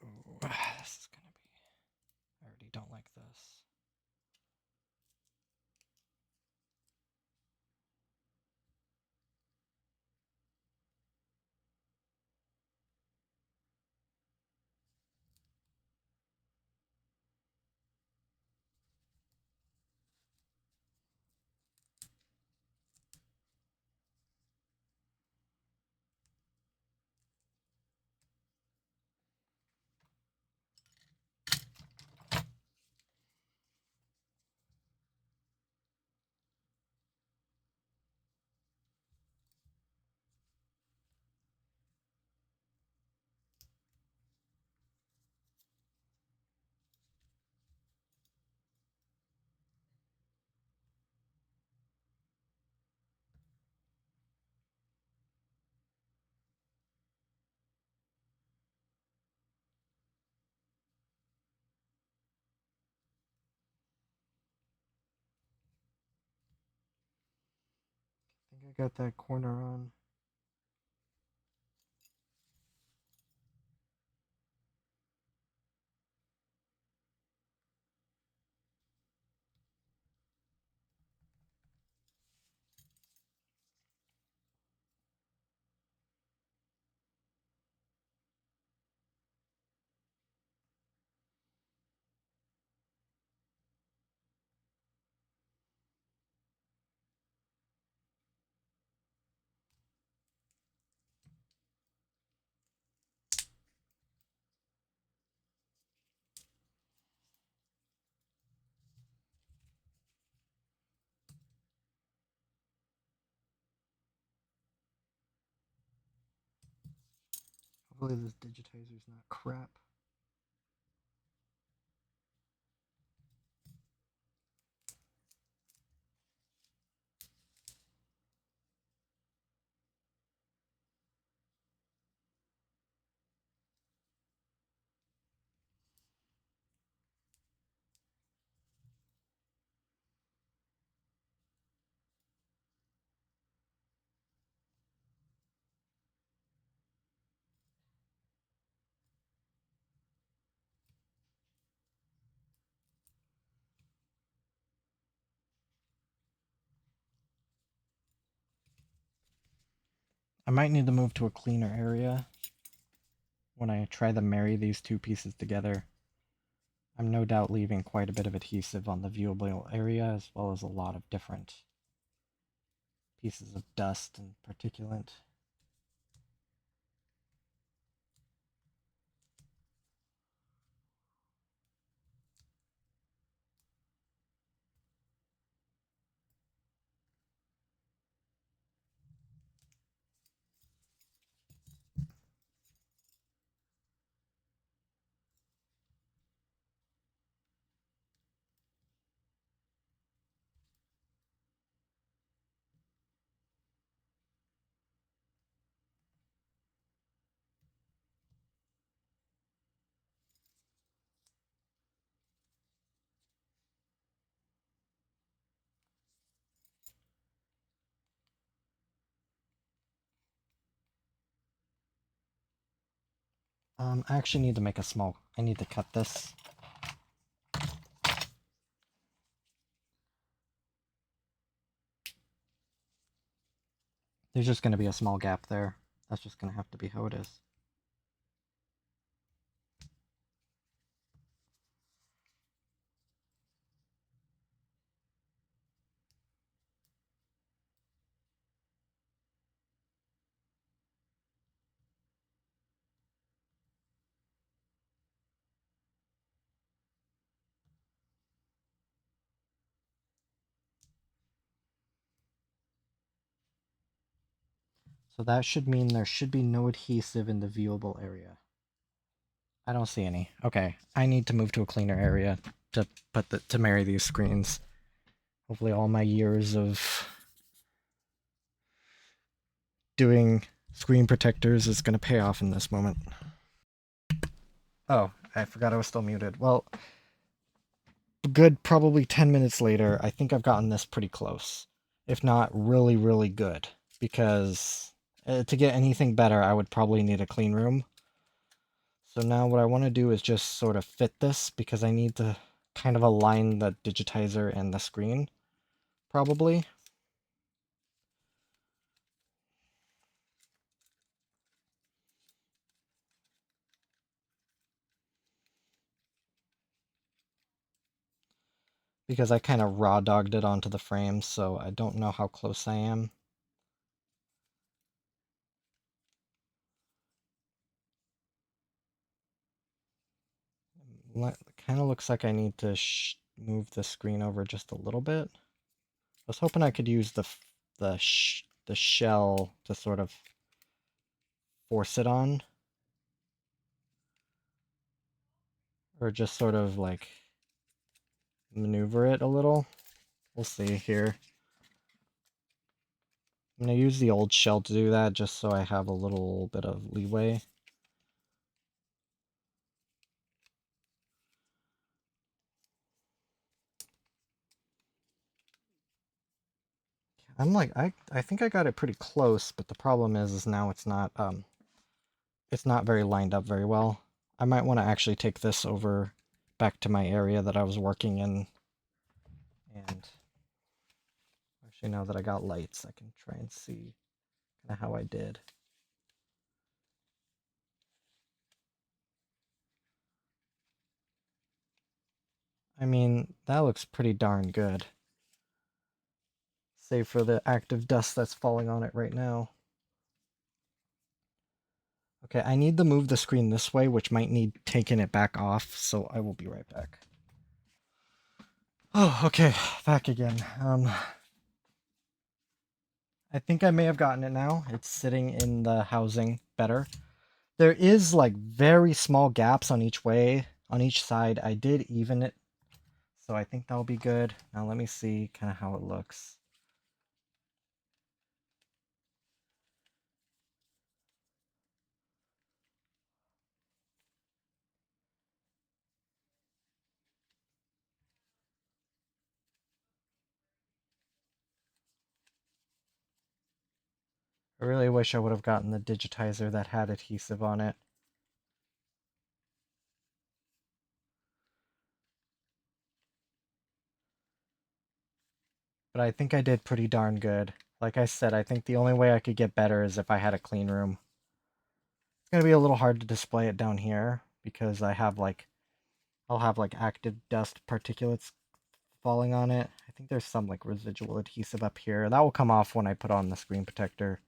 Speaker 1: Ooh, this is gonna be... I already don't like this. I think I got that corner on. Hopefully this digitizer's not crap. I might need to move to a cleaner area when I try to marry these two pieces together. I'm no doubt leaving quite a bit of adhesive on the viewable area, as well as a lot of different pieces of dust and particulate. I actually need to make a small... I need to cut this. There's just going to be a small gap there. That's just going to have to be how it is. So that should mean there should be no adhesive in the viewable area. I don't see any. Okay, I need to move to a cleaner area to marry these screens. Hopefully all my years of doing screen protectors is going to pay off in this moment. Oh, I forgot I was still muted. Well, good probably 10 minutes later, I think I've gotten this pretty close. If not really, really good. Because to get anything better, I would probably need a clean room. So now what I want to do is just sort of fit this, because I need to kind of align the digitizer and the screen, probably. Because I kind of raw dogged it onto the frame, so I don't know how close I am. Kind of looks like I need to move the screen over just a little bit. I was hoping I could use the shell to sort of force it on, or just sort of like maneuver it a little. We'll see here. I'm going to use the old shell to do that, just so I have a little bit of leeway. I'm like, I think I got it pretty close, but the problem is now it's not very lined up very well. I might want to actually take this over back to my area that I was working in, and actually now that I got lights, I can try and see kind of how I did. I mean, that looks pretty darn good. Save for the active dust that's falling on it right now. Okay, I need to move the screen this way, which might need taking it back off, so I will be right back. Oh, okay, back again. I think I may have gotten it now. It's sitting in the housing better. There is like very small gaps on each side. I did even it, so I think that'll be good. Now let me see kind of how it looks. I really wish I would have gotten the digitizer that had adhesive on it. But I think I did pretty darn good. Like I said, I think the only way I could get better is if I had a clean room. It's going to be a little hard to display it down here because I'll have like active dust particulates falling on it. I think there's some like residual adhesive up here. That will come off when I put on the screen protector.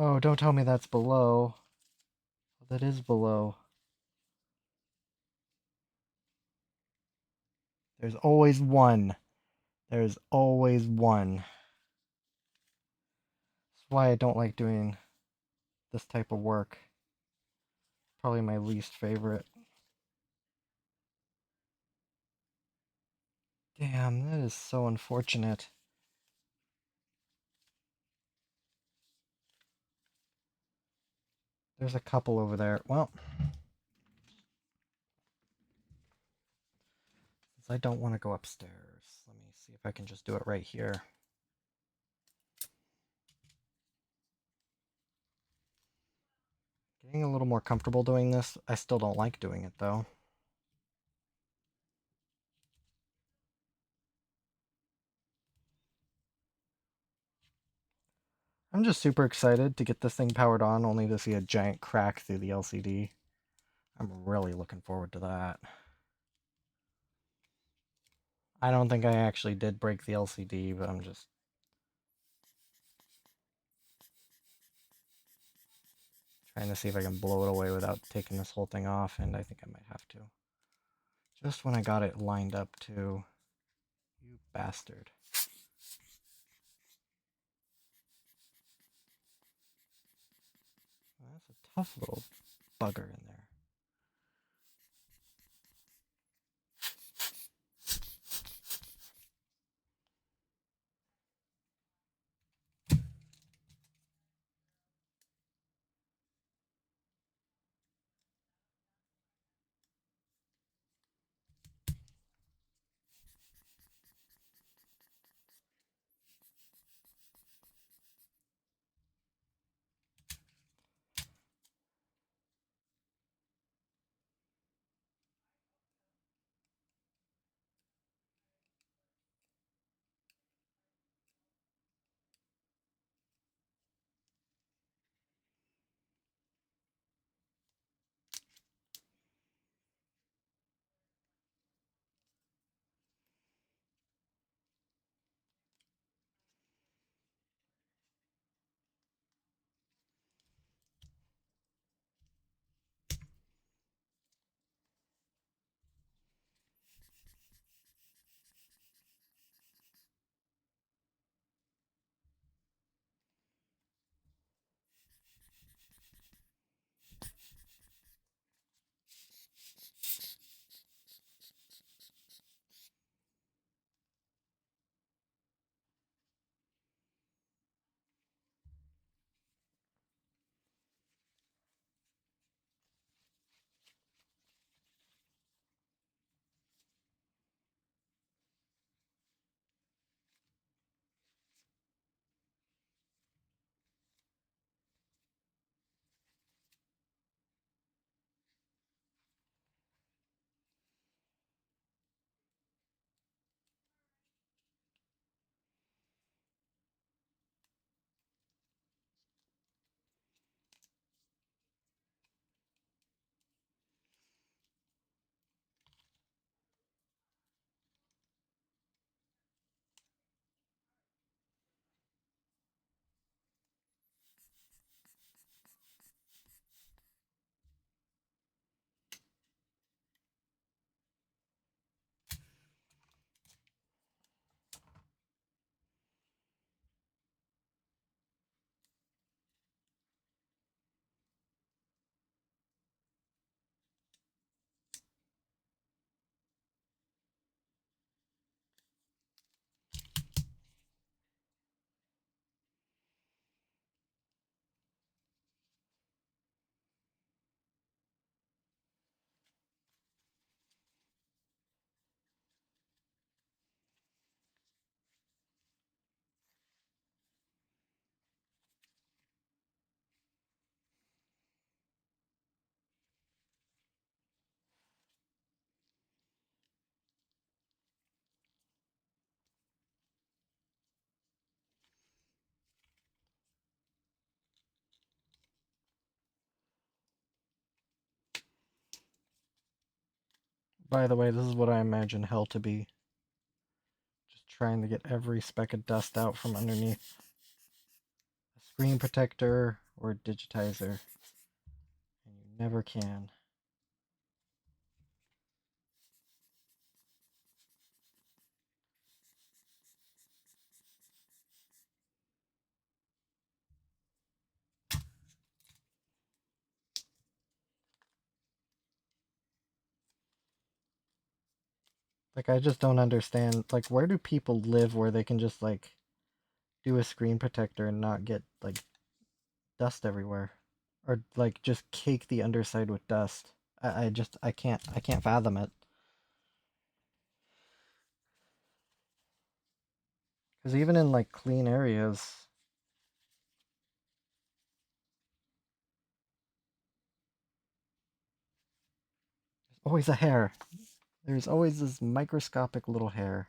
Speaker 1: Oh, don't tell me that's below. That is below. There's always one. There's always one. That's why I don't like doing this type of work. Probably my least favorite. Damn, that is so unfortunate. There's a couple over there. Well, since I don't want to go upstairs, let me see if I can just do it right here. Getting a little more comfortable doing this. I still don't like doing it though. I'm just super excited to get this thing powered on, only to see a giant crack through the LCD. I'm really looking forward to that. I don't think I actually did break the LCD, but I'm just trying to see if I can blow it away without taking this whole thing off, and I think I might have to. Just when I got it lined up too. You bastard. That's a tough little bugger in there. By the way, this is what I imagine hell to be. Just trying to get every speck of dust out from underneath a screen protector or a digitizer. And you never can. Like, I just don't understand. Like, where do people live where they can just, like, do a screen protector and not get, like, dust everywhere? Or, like, just cake the underside with dust? I can't fathom it. Because even in, like, clean areas, there's always a hair. There's always this microscopic little hair.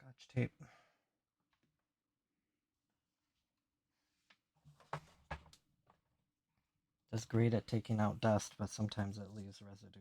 Speaker 1: Scotch tape. It's great at taking out dust, but sometimes it leaves residue.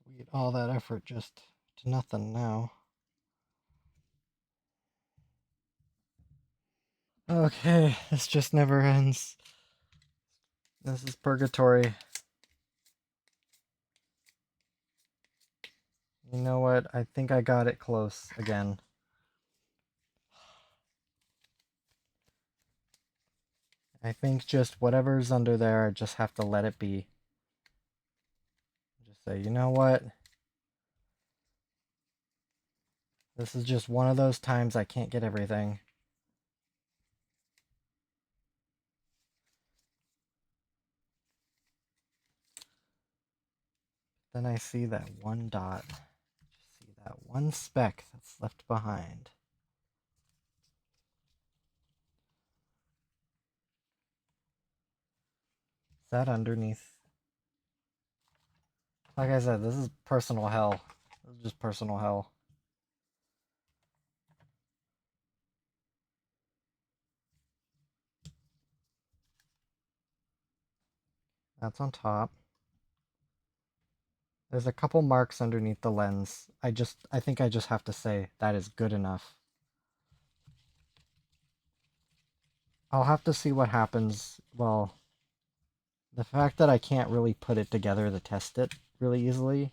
Speaker 1: Sweet, all that effort just to nothing now. Okay, this just never ends. This is purgatory. You know what? I think I got it close again. I think just whatever's under there, I just have to let it be. Just say, you know what? This is just one of those times I can't get everything. Then I see that one dot. Just see that one speck that's left behind. Is that underneath? Like I said, this is personal hell. This is just personal hell. That's on top. There's a couple marks underneath the lens. I think I just have to say that is good enough. I'll have to see what happens. Well, the fact that I can't really put it together to test it really easily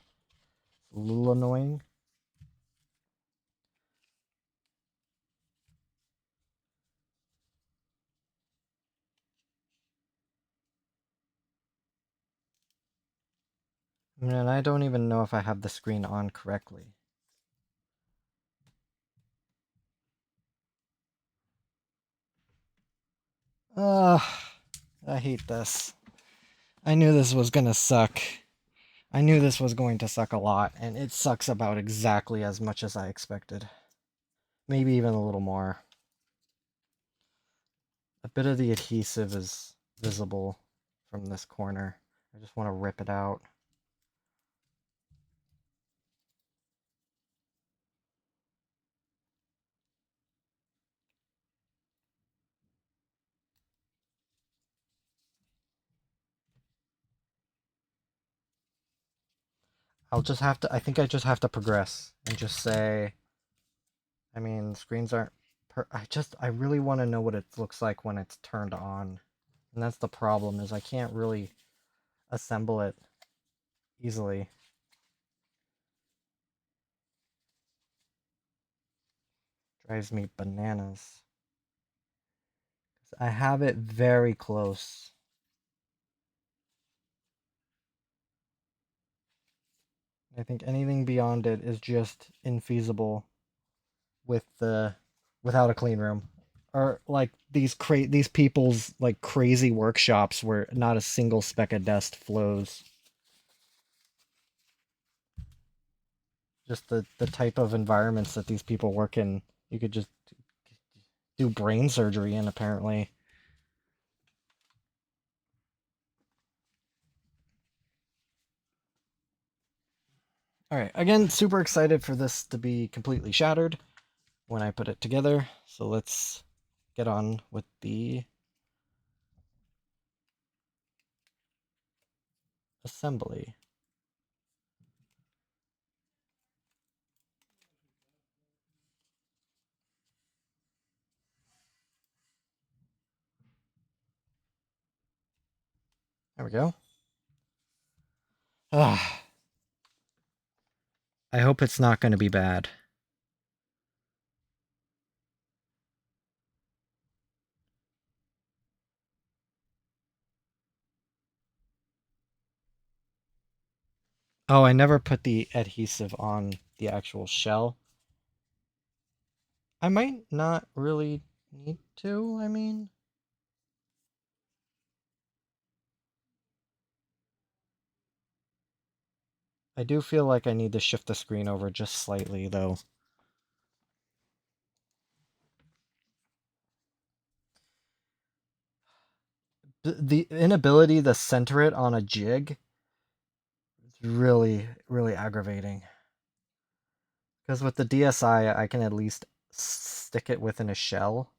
Speaker 1: is a little annoying. And I don't even know if I have the screen on correctly. Ugh, I hate this. I knew this was gonna suck. I knew this was going to suck a lot, and it sucks about exactly as much as I expected. Maybe even a little more. A bit of the adhesive is visible from this corner. I just want to rip it out. I'll just have to, I think I just have to progress and just say, I mean, screens aren't, I really want to know what it looks like when it's turned on. And that's the problem, is I can't really assemble it easily. Drives me bananas. I have it very close. I think anything beyond it is just infeasible without a clean room. Or like these people's like crazy workshops where not a single speck of dust flows. Just the type of environments that these people work in, you could just do brain surgery in, apparently. All right, again, super excited for this to be completely shattered when I put it together. So let's get on with the assembly. There we go. Ah, I hope it's not going to be bad. Oh, I never put the adhesive on the actual shell. I might not really need to, I mean. I do feel like I need to shift the screen over just slightly, though. The inability to center it on a jig is really, really aggravating. Because with the DSi, I can at least stick it within a shell.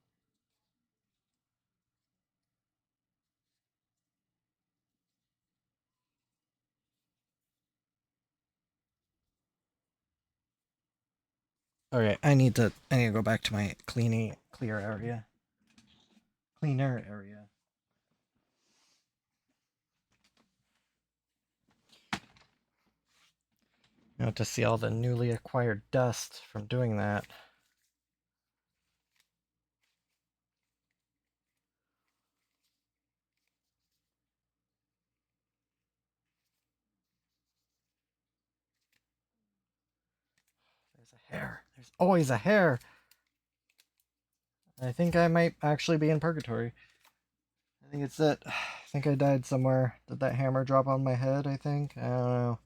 Speaker 1: Okay, I need to go back to my cleaner area. You know, to see all the newly acquired dust from doing that. There's a hair. There's always a hair. I think I might actually be in purgatory. I think it's it. I think I died somewhere. Did that hammer drop on my head, I think? I don't know.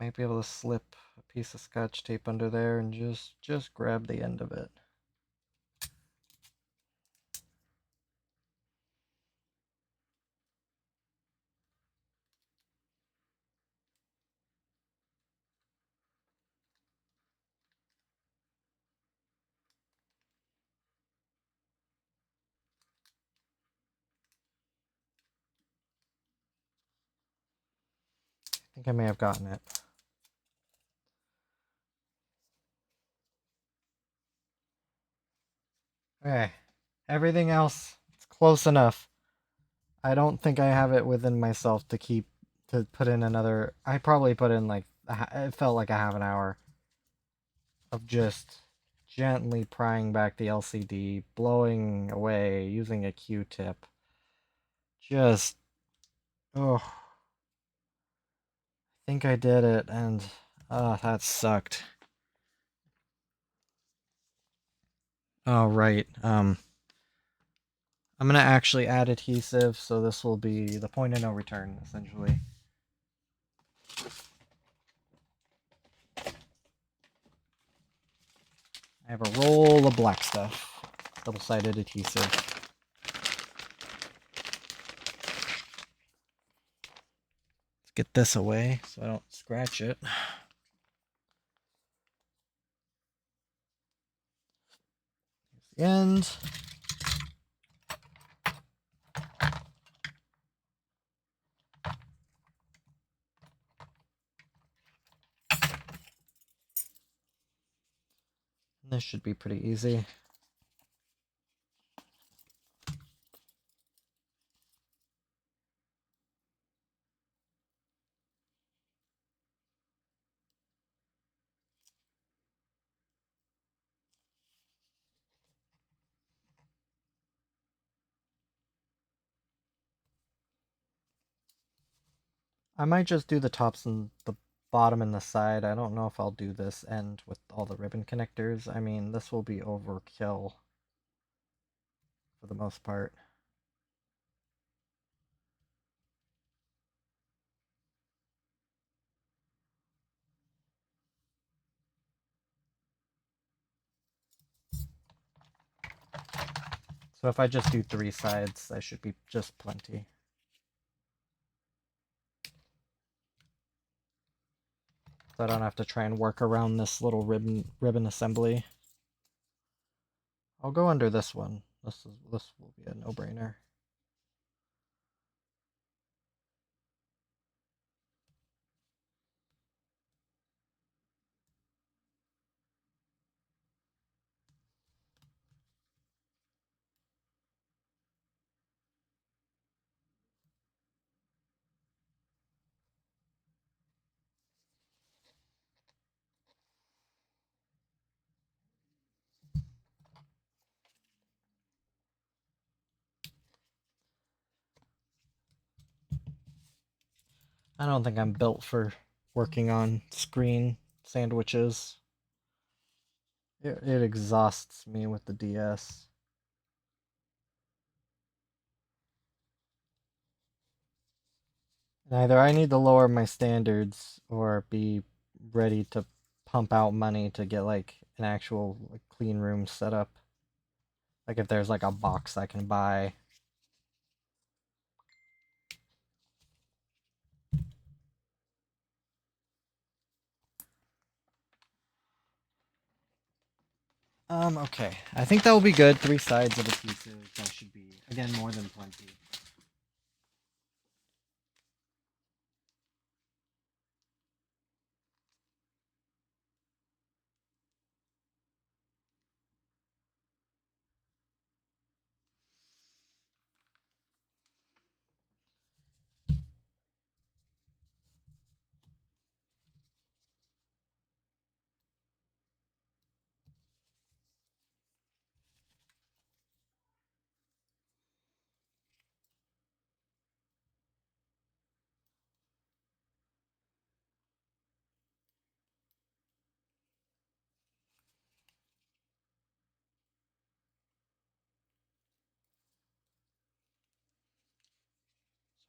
Speaker 1: Might be able to slip a piece of scotch tape under there and just grab the end of it. I think I may have gotten it. Okay. Everything else, it's close enough. I don't think I have it within myself to put in another. I probably put in like it felt like a half an hour of just gently prying back the LCD, blowing away using a Q-tip. Just oh, I think I did it, and that sucked. Oh right. I'm gonna actually add adhesive, so this will be the point of no return, essentially. I have a roll of black stuff, double-sided adhesive. Let's get this away so I don't scratch it. Here's the end. This should be pretty easy. I might just do the tops and the bottom and the side. I don't know if I'll do this end with all the ribbon connectors. I mean, this will be overkill for the most part. So if I just do 3 sides, I should be just plenty. So I don't have to try and work around this little ribbon assembly. I'll go under this one. This will be a no-brainer. I don't think I'm built for working on screen sandwiches. It exhausts me with the DS. And either I need to lower my standards or be ready to pump out money to get like an actual like, clean room set up. Like if there's like a box I can buy. Okay. I think that will be good. 3 sides of adhesive. That should be, again, more than plenty.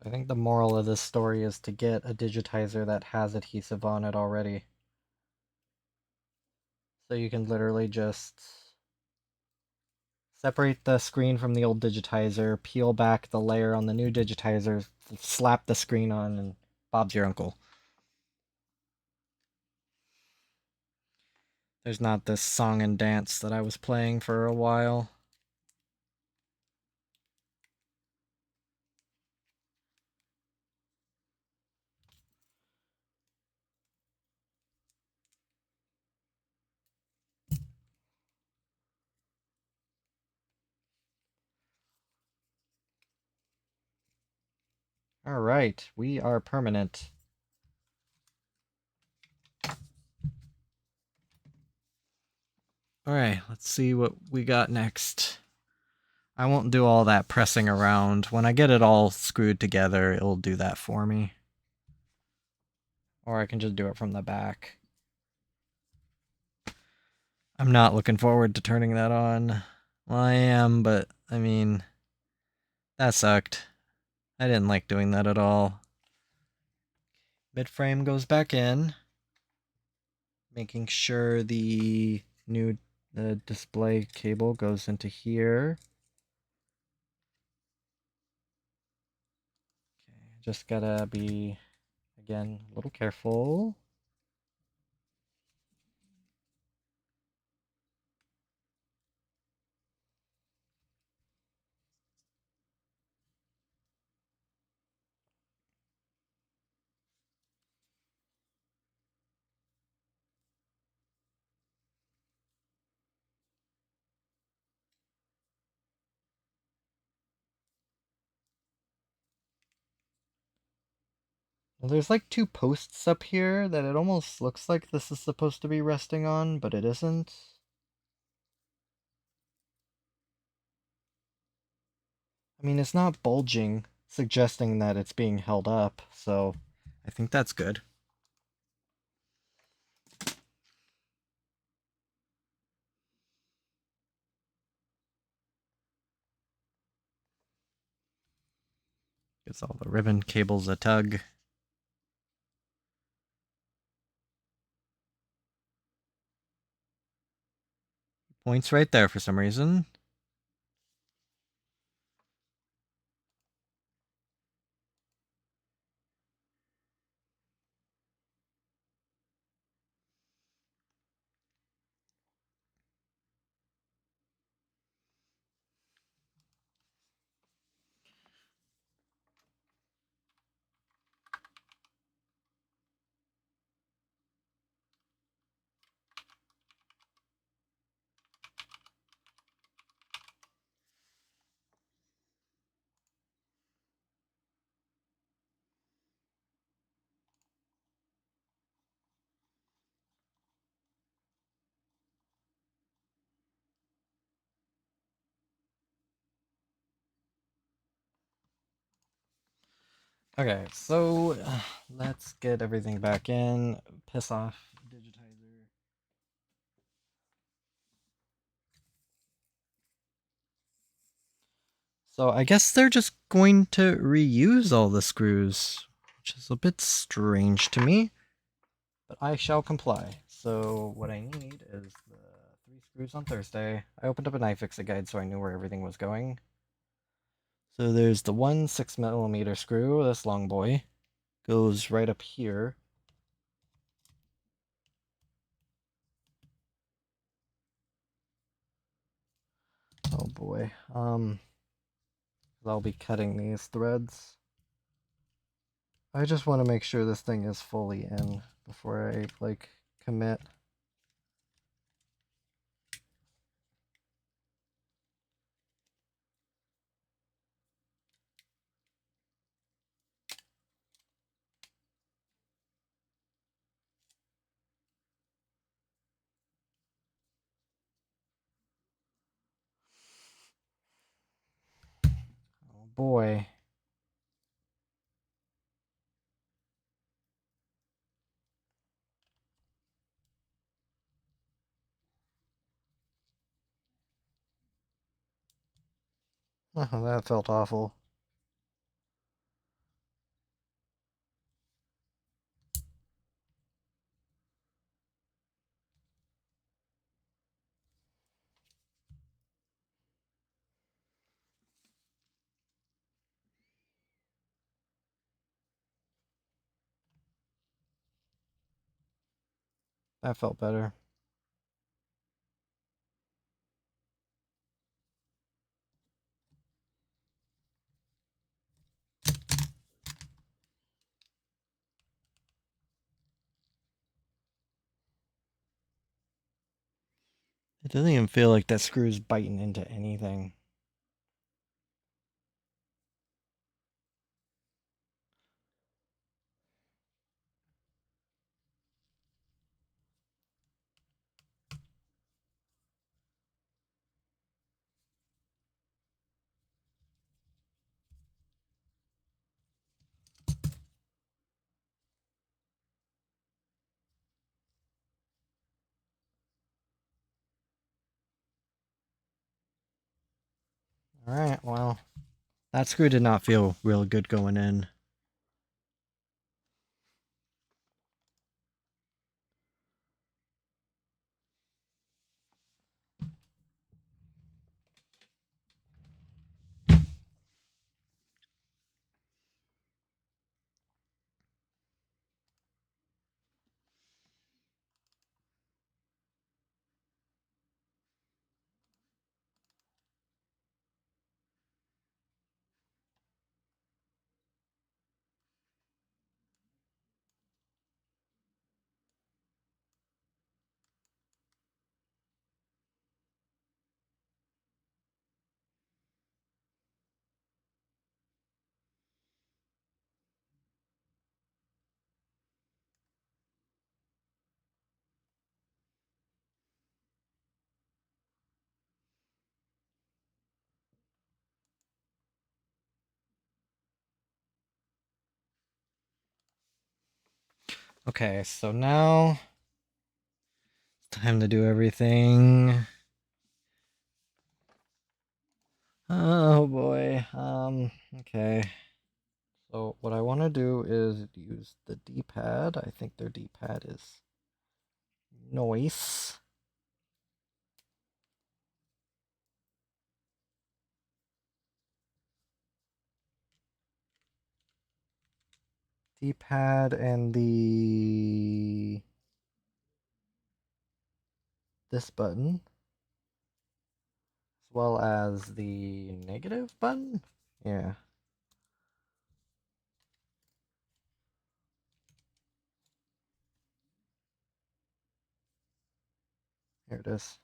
Speaker 1: So I think the moral of this story is to get a digitizer that has adhesive on it already. So you can literally just separate the screen from the old digitizer, peel back the layer on the new digitizer, slap the screen on, and Bob's your uncle. There's not this song and dance that I was playing for a while. Alright, we are permanent. Alright, let's see what we got next. I won't do all that pressing around. When I get it all screwed together, it'll do that for me. Or I can just do it from the back. I'm not looking forward to turning that on. Well, I am, but, I mean, that sucked. I didn't like doing that at all. Mid-frame goes back in. Making sure the new display cable goes into here. Okay, just gotta be, again, a little careful. There's like two posts up here that it almost looks like this is supposed to be resting on, but it isn't. I mean, it's not bulging, suggesting that it's being held up, so I think that's good. Gives all the ribbon cables a tug. Points right there for some reason. Okay, so let's get everything back in. Piss off, digitizer. So I guess they're just going to reuse all the screws, which is a bit strange to me, but I shall comply. So what I need is the 3 screws on Thursday. I opened up an iFixit guide so I knew where everything was going. So there's the one 6mm screw, this long boy, goes right up here. Oh boy. I'll be cutting these threads. I just want to make sure this thing is fully in before I like commit. Oh boy. Oh, that felt awful. That felt better. It doesn't even feel like that screw's biting into anything. Alright, well, that screw did not feel real good going in. Okay, so now it's time to do everything. Oh boy. Okay. So what I want to do is use the D-pad. I think their D-pad is nice. D-pad and this button, as well as the negative button. Yeah. Here it is.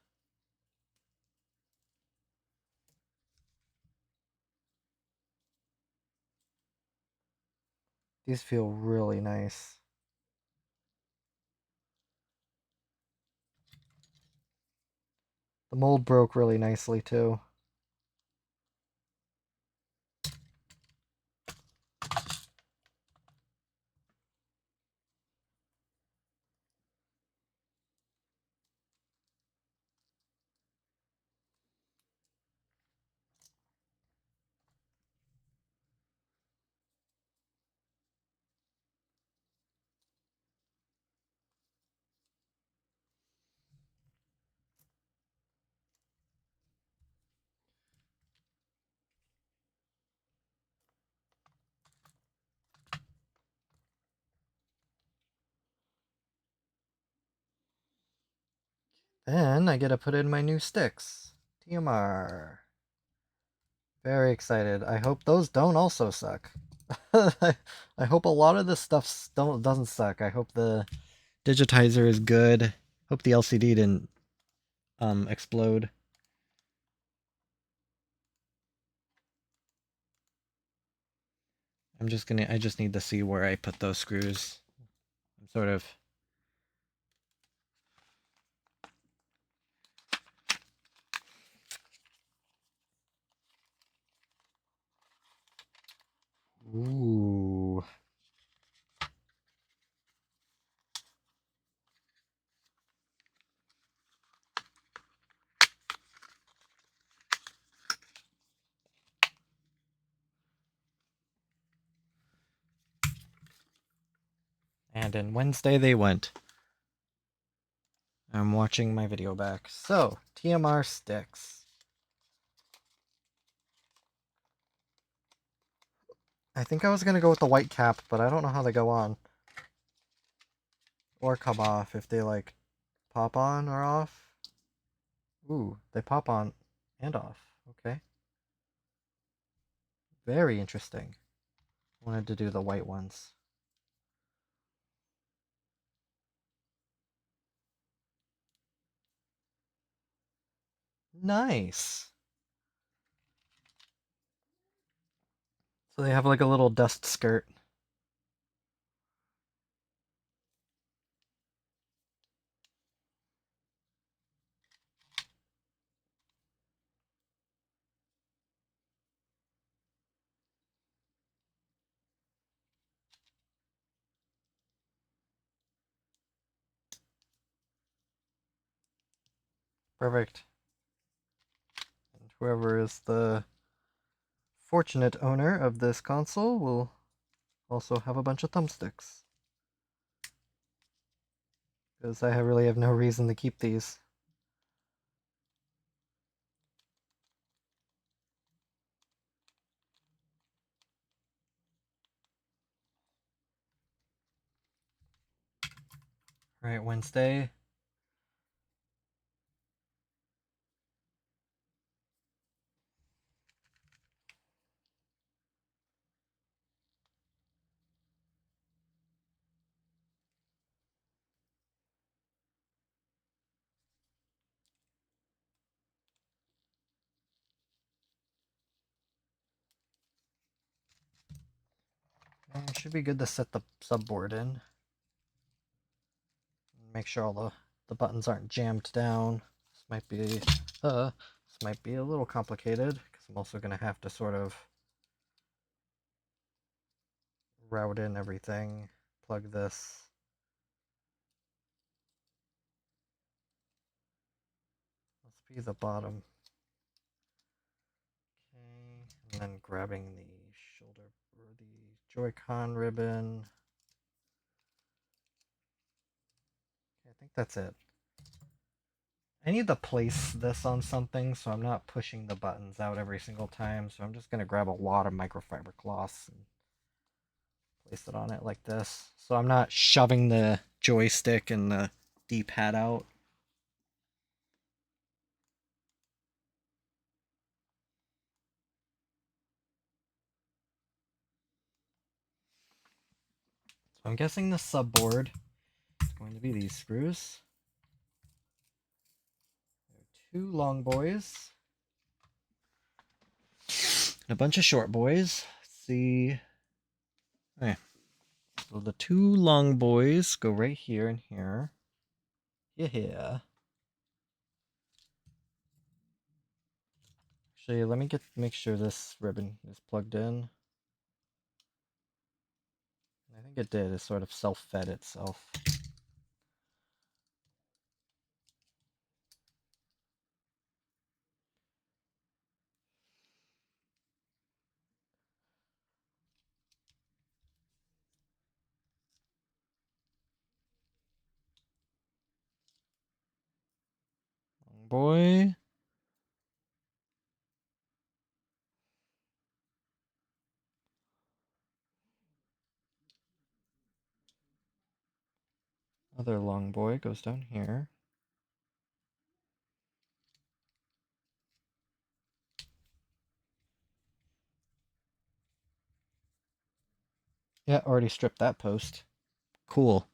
Speaker 1: These feel really nice. The mold broke really nicely too. Then I get to put in my new sticks. TMR. Very excited. I hope those don't also suck. I hope a lot of this stuff doesn't suck. I hope the digitizer is good. Hope the LCD didn't explode. I just need to see where I put those screws. I'm sort of Ooh. And in Wednesday they went. I'm watching my video back. So, TMR sticks. I think I was going to go with the white cap, but I don't know how they go on. Or come off, if they, like, pop on or off. Ooh, they pop on and off. Okay. Very interesting. Wanted to do the white ones. Nice. So they have like a little dust skirt. Perfect. And whoever is the fortunate owner of this console will also have a bunch of thumbsticks. Because I really have no reason to keep these. Alright, Wednesday. And it should be good to set the subboard in. Make sure all the buttons aren't jammed down. This might be a little complicated because I'm also going to have to sort of route in everything. Plug this be the bottom. Okay, and then grabbing the shoulder or the Joy-Con ribbon. Okay, I think that's it. I need to place this on something so I'm not pushing the buttons out every single time. So I'm just going to grab a lot of microfiber cloths and place it on it like this. So I'm not shoving the joystick and the D-pad out. So I'm guessing the subboard is going to be these screws. There are 2 long boys. And a bunch of short boys. Let's see. Okay. So the 2 long boys go right here and here. Yeah. Actually, let me make sure this ribbon is plugged in. I think it did. It sort of self-fed itself. Long boy. Other long boy goes down here. Yeah, already stripped that post. Cool.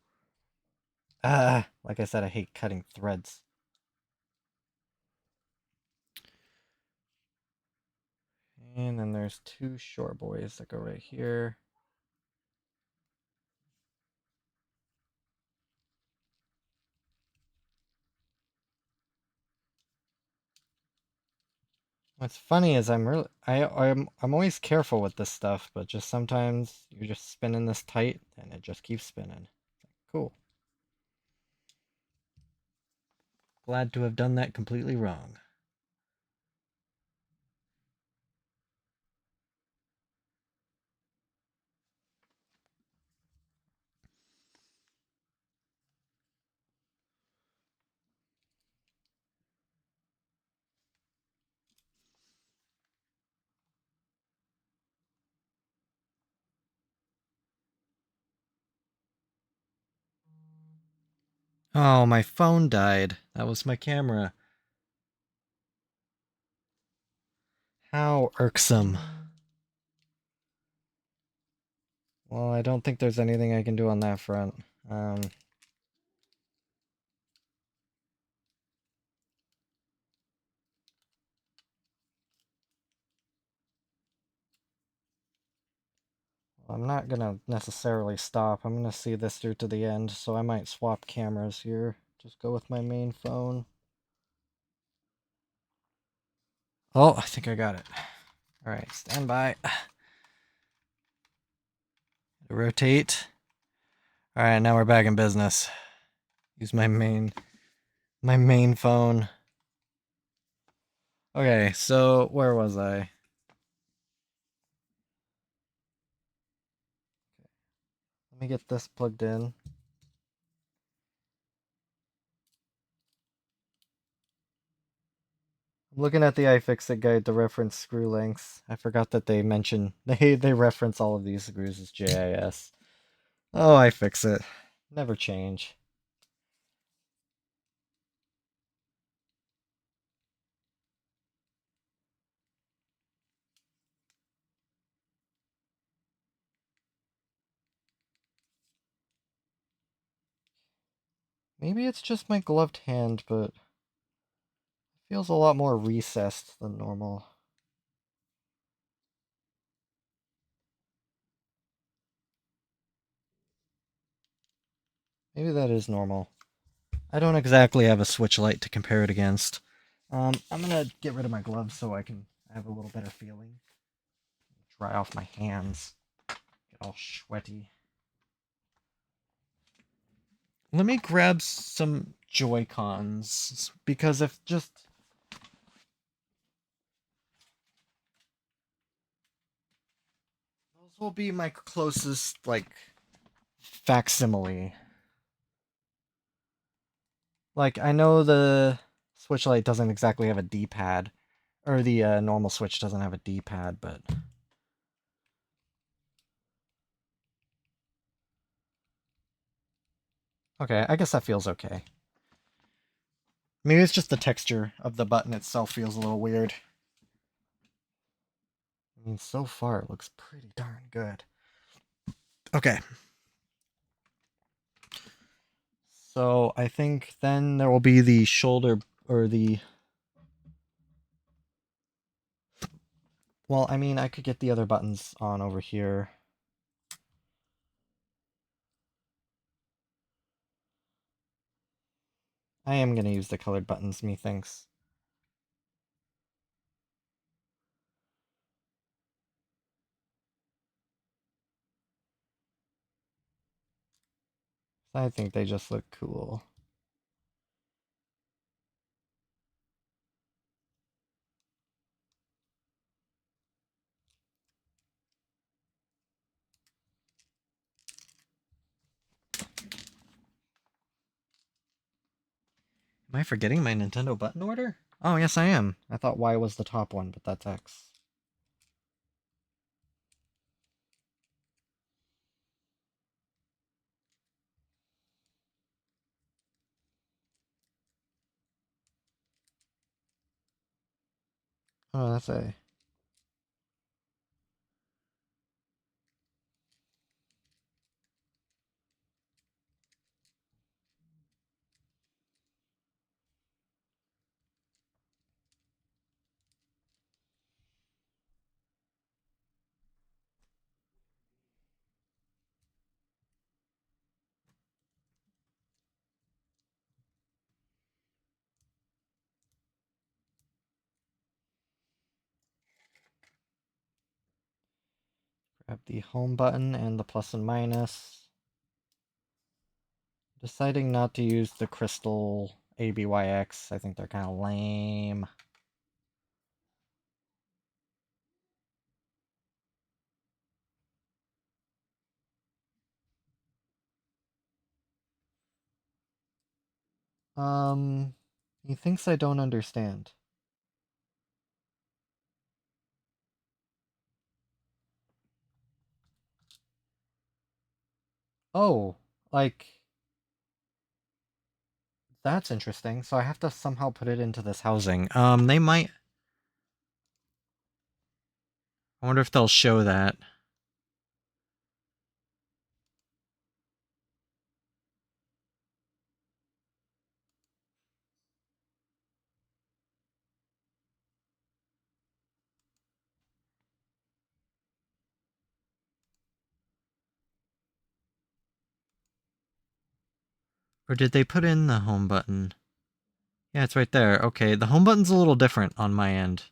Speaker 1: Like I said, I hate cutting threads. And then there's 2 short boys that go right here. What's funny is I'm always careful with this stuff, but just sometimes you're just spinning this tight and it just keeps spinning. Cool. Glad to have done that completely wrong. Oh, my phone died. That was my camera. How irksome. Well, I don't think there's anything I can do on that front. I'm not gonna necessarily stop. I'm gonna see this through to the end, so I might swap cameras here. Just go with my main phone. Oh, I think I got it. Alright, stand by. Rotate. Alright, now we're back in business. Use my main phone. Okay, so where was I? Let me get this plugged in. I'm looking at the iFixit guide to reference screw lengths. I forgot that they mention they reference all of these screws as JIS. Oh, iFixit. Never change. Maybe it's just my gloved hand, but it feels a lot more recessed than normal. Maybe that is normal. I don't exactly have a switch light to compare it against. I'm gonna get rid of my gloves so I can have a little better feeling. Dry off my hands. Get all sweaty. Let me grab some Joy-Cons, because if just Those will be my closest, like, facsimile. Like, I know the Switch Lite doesn't exactly have a D-pad, or the normal Switch doesn't have a D-pad, but... Okay, I guess that feels okay. Maybe it's just the texture of the button itself feels a little weird. I mean, so far it looks pretty darn good. Okay. So I think then there will be the shoulder, or the... Well, I mean, I could get the other buttons on over here. I am going to use the colored buttons, methinks. I think they just look cool. Am I forgetting my Nintendo button order? Oh, yes, I am. I thought Y was the top one, but that's X. Oh, that's A. Grab the home button and the plus and minus. Deciding not to use the crystal ABYX. I think they're kind of lame. He thinks I don't understand. Oh, like... That's interesting. So I have to somehow put it into this housing. They might... I wonder if they'll show that. Or did they put in the home button? Yeah, it's right there. Okay, the home button's a little different on my end.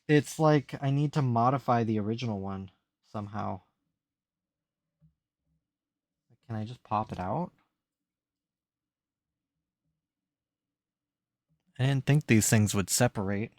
Speaker 1: It's like I need to modify the original one somehow. Can I just pop it out? I didn't think these things would separate.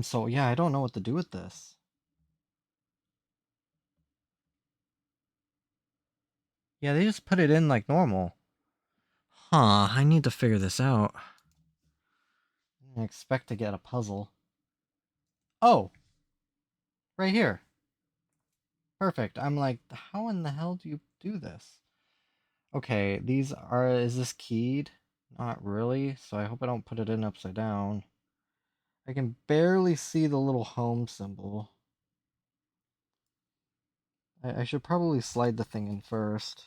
Speaker 1: So yeah, I don't know what to do with this. Yeah, they just put it in like normal. Huh, I need to figure this out. I expect to get a puzzle. Oh! Right here. Perfect. I'm like, how in the hell do you do this? Okay, these are... Is this keyed? Not really, so I hope I don't put it in upside down. I can barely see the little home symbol. I should probably slide the thing in first.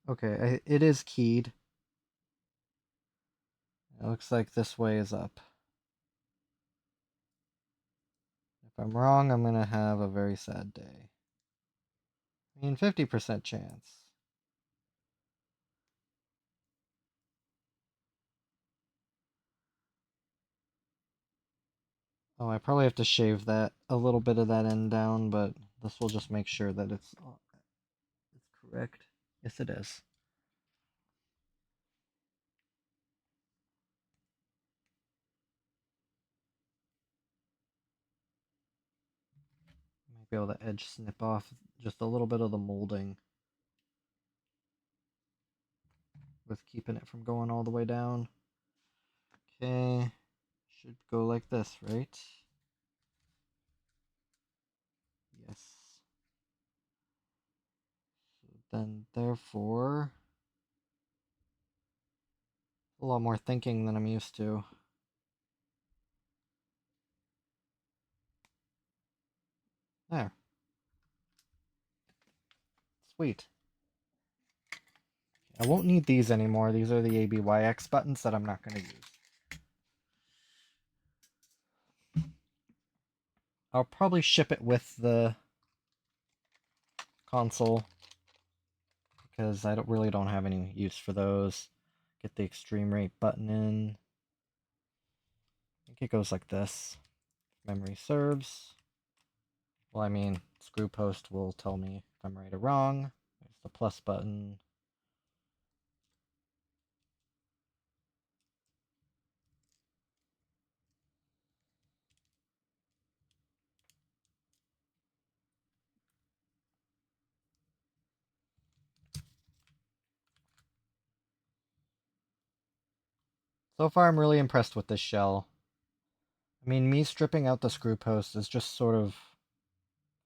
Speaker 1: Okay, it is keyed. It looks like this way is up. If I'm wrong, I'm gonna have a very sad day. I mean, 50% chance. Oh, I probably have to shave that, a little bit of that end down, but this will just make sure that it's correct. Yes, it is. Might be able to edge snip off just a little bit of the molding with keeping it from going all the way down. Okay, should go like this, right? Yes. So then, therefore, a lot more thinking than I'm used to. There. Sweet. I won't need these anymore. These are the ABYX buttons that I'm not going to use. I'll probably ship it with the console because I really don't have any use for those. Get the extreme rate button in. I think it goes like this. Memory serves. Well, I mean, screw post will tell me if I'm right or wrong. There's the plus button. So far, I'm really impressed with this shell. I mean, me stripping out the screw post is just sort of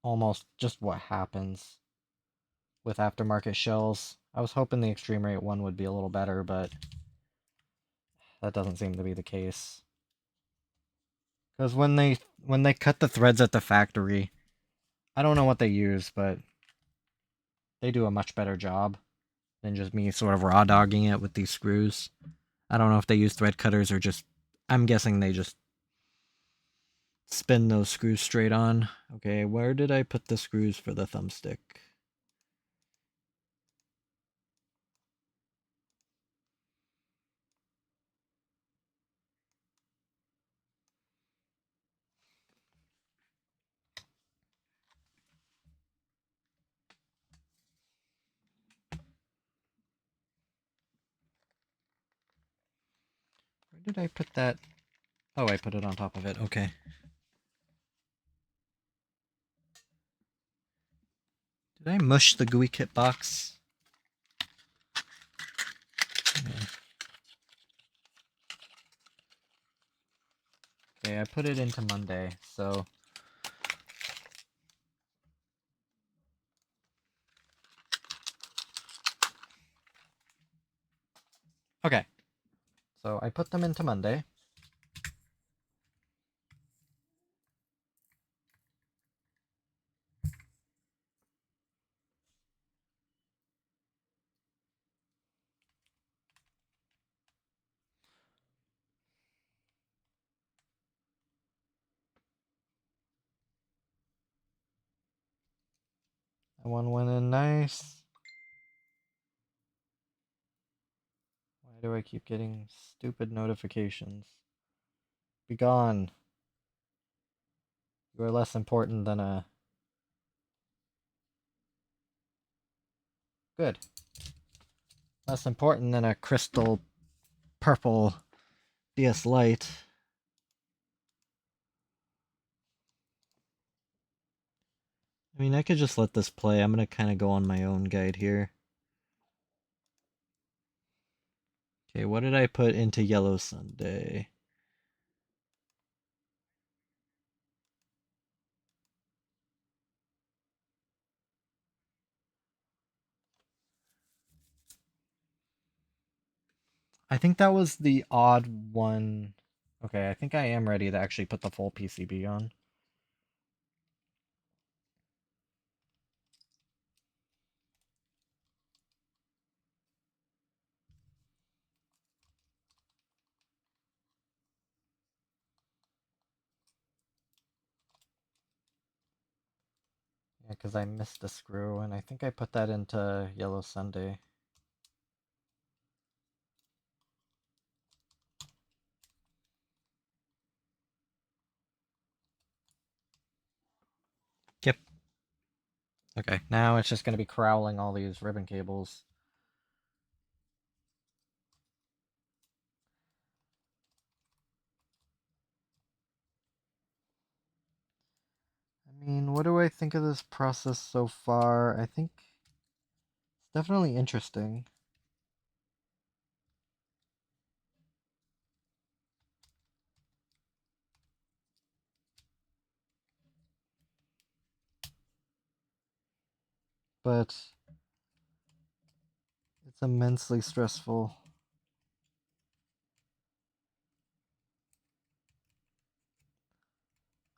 Speaker 1: almost just what happens with aftermarket shells. I was hoping the extreme rate one would be a little better, but that doesn't seem to be the case. Because when they cut the threads at the factory, I don't know what they use, but they do a much better job than just me sort of raw dogging it with these screws. I don't know if they use thread cutters or just, I'm guessing they just spin those screws straight on. Okay, where did I put the screws for the thumbstick? Where did I put that? Oh, I put it on top of it. Okay. Did I mush the GUI kit box? Okay, I put it into Monday, so... Okay. So I put them into Monday. That one went in nice. Why do I keep getting stupid notifications? Be gone. You are less important than a... Good. Less important than a crystal purple DS Lite. I mean, I could just let this play. I'm going to kind of go on my own guide here. Okay, what did I put into Yellow Sunday? I think that was the odd one. Okay, I think I am ready to actually put the full PCB on. Yeah, because I missed a screw, and I think I put that into Yellow Sunday. Okay, now it's just going to be corralling all these ribbon cables. I mean, what do I think of this process so far? I think it's definitely interesting. But it's immensely stressful.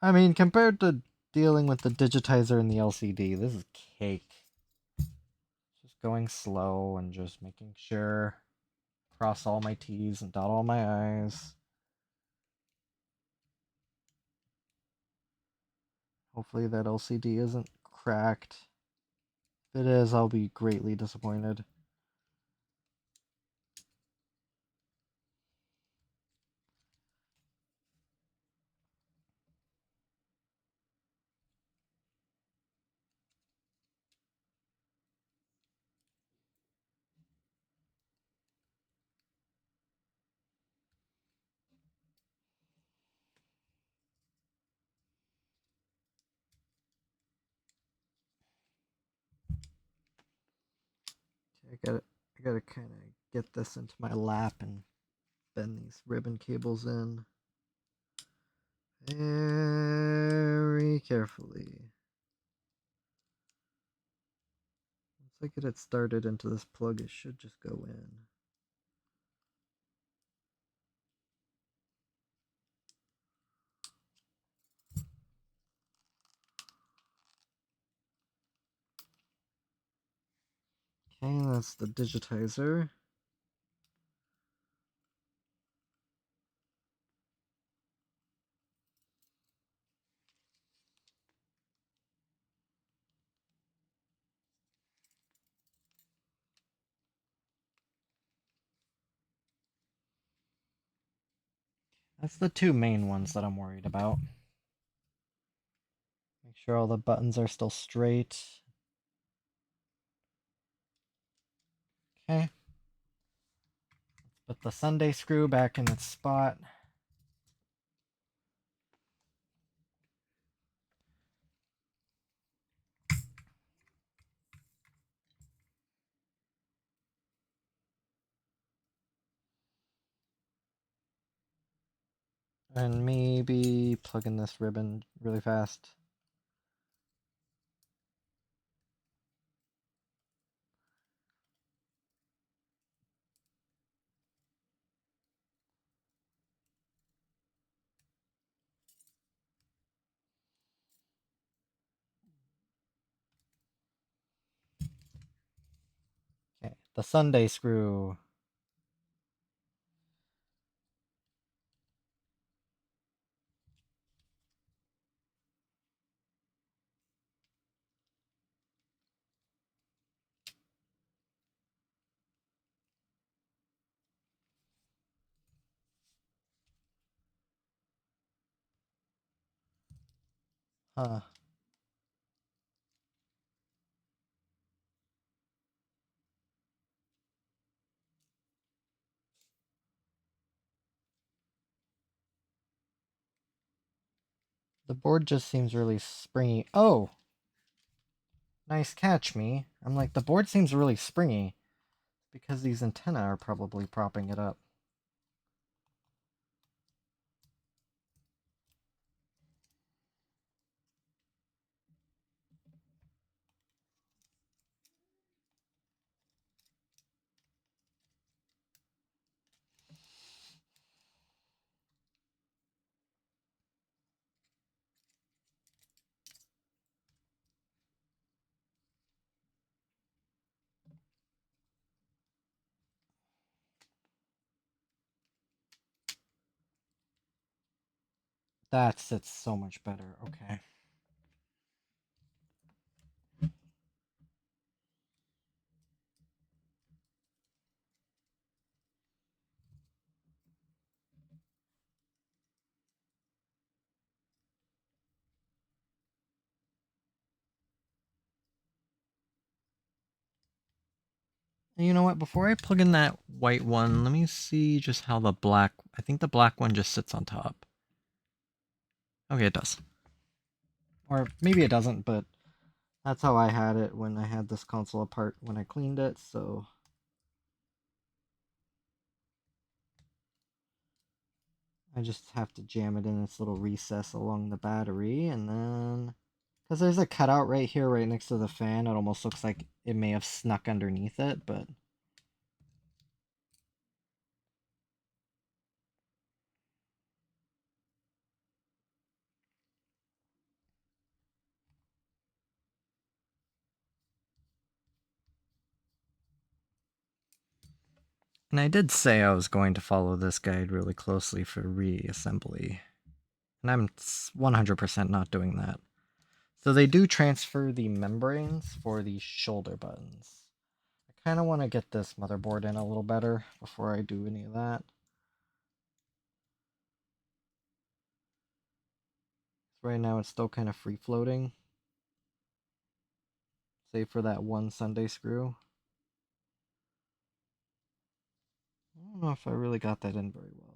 Speaker 1: I mean, compared to dealing with the digitizer and the LCD, this is cake. Just going slow and just making sure cross all my T's and dot all my I's. Hopefully that LCD isn't cracked. If it is, I'll be greatly disappointed. I gotta kind of get this into my lap and bend these ribbon cables in very carefully. Once I get it started into this plug, it should just go in. Okay, that's the digitizer. That's the two main ones that I'm worried about. Make sure all the buttons are still straight. Okay. Let's put the Sunday screw back in its spot. And maybe plug in this ribbon really fast. Okay, the Sunday screw. Huh. The board just seems really springy. Oh! Nice catch, me. I'm like, the board seems really springy. Because these antennae are probably propping it up. That sits so much better. Okay. And you know what? Before I plug in that white one, let me see just how the black... I think the black one just sits on top. Okay, it does. Or maybe it doesn't, but that's how I had it when I had this console apart when I cleaned it, so... I just have to jam it in this little recess along the battery, and then... Because there's a cutout right here, right next to the fan, it almost looks like it may have snuck underneath it, but... And I did say I was going to follow this guide really closely for reassembly. And I'm 100% not doing that. So they do transfer the membranes for the shoulder buttons. I kind of want to get this motherboard in a little better before I do any of that. Right now it's still kind of free floating. Save for that one Sunday screw. I don't know if I really got that in very well.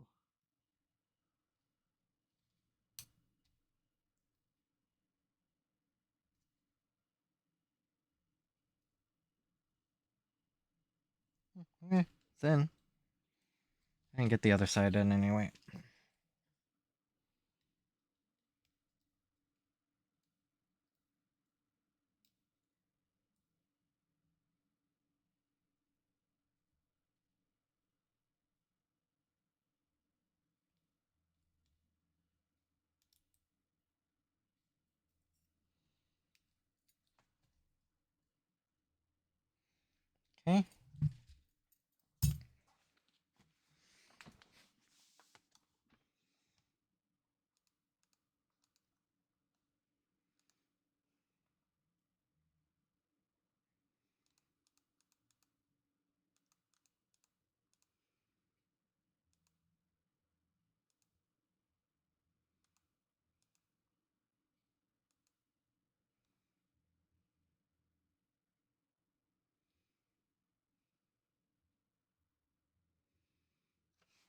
Speaker 1: Okay, it's in. I can get the other side in anyway. Okay.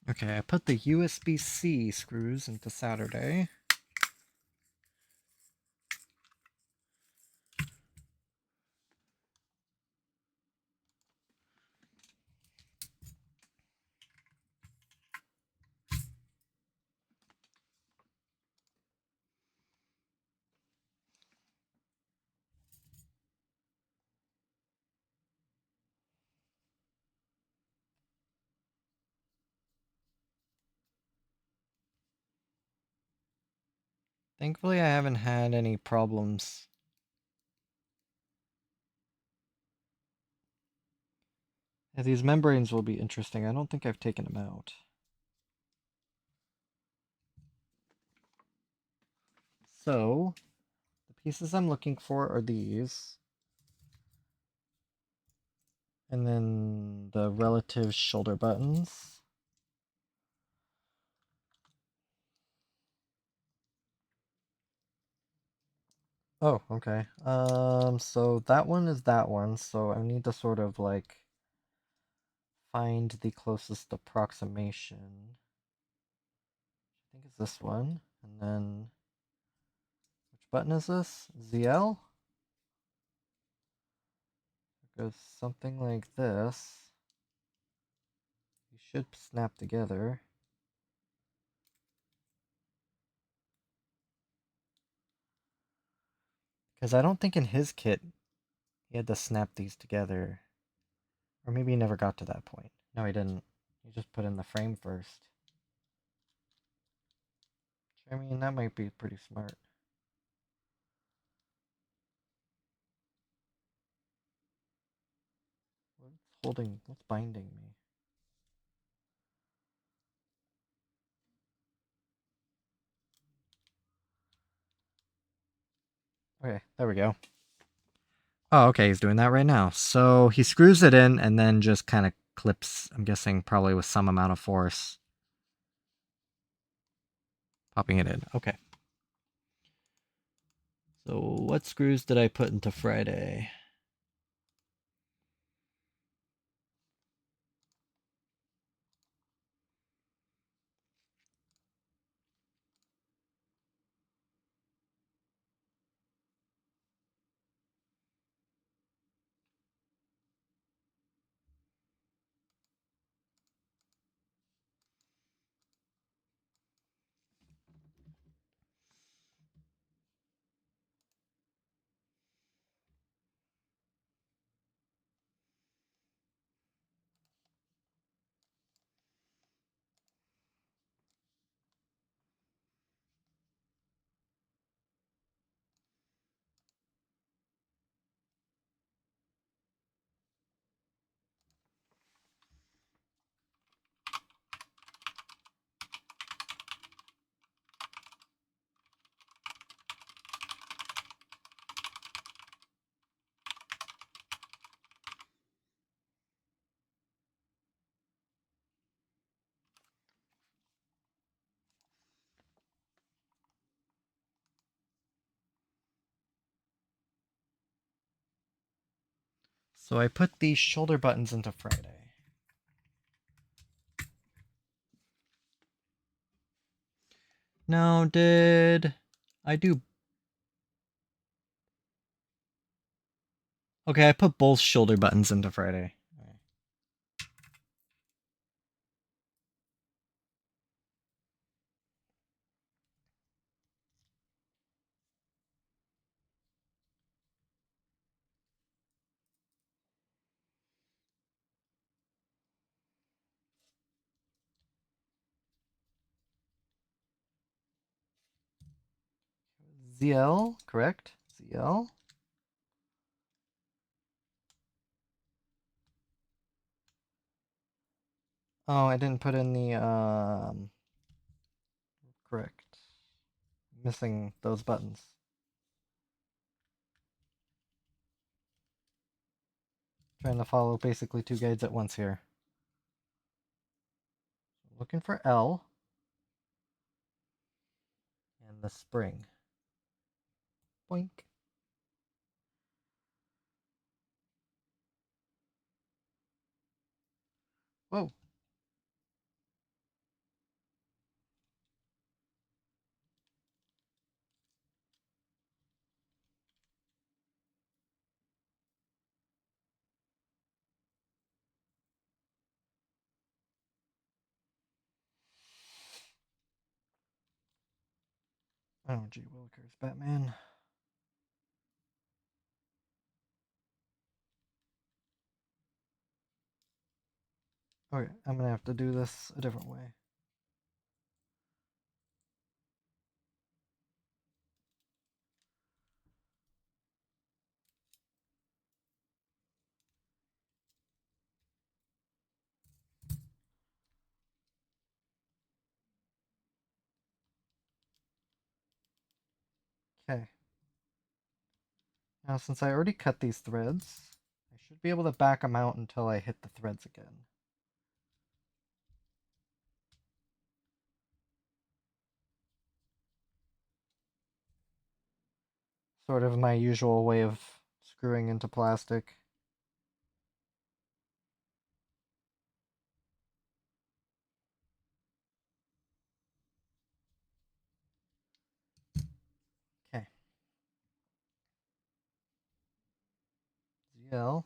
Speaker 1: Okay, I put the USB-C screws into Saturday. Thankfully, I haven't had any problems. Yeah, these membranes will be interesting. I don't think I've taken them out. So, the pieces I'm looking for are these. And then the relative shoulder buttons. Oh, okay. So that one is that one, so I need to sort of like find the closest approximation. I think it's this one. And then which button is this? ZL? It goes something like this. You should snap together. Because I don't think in his kit he had to snap these together. Or maybe he never got to that point. No, he didn't. He just put in the frame first. I mean, that might be pretty smart. What's binding me? Okay, there we go. Oh, okay, he's doing that right now. So he screws it in and then just kind of clips, I'm guessing probably with some amount of force. Popping it in. Okay. So what screws did I put into Friday? So I put these shoulder buttons into Friday. Now, did I do... Okay, I put both shoulder buttons into Friday. ZL, correct? ZL. Oh, I didn't put in the, correct. Missing those buttons. Trying to follow basically two guides at once here. Looking for L. And the spring. Boink. Whoa. Oh, gee willikers, Batman. Okay, I'm gonna have to do this a different way. Okay. Now, since I already cut these threads, I should be able to back them out until I hit the threads again. Sort of my usual way of screwing into plastic. Okay. ZL.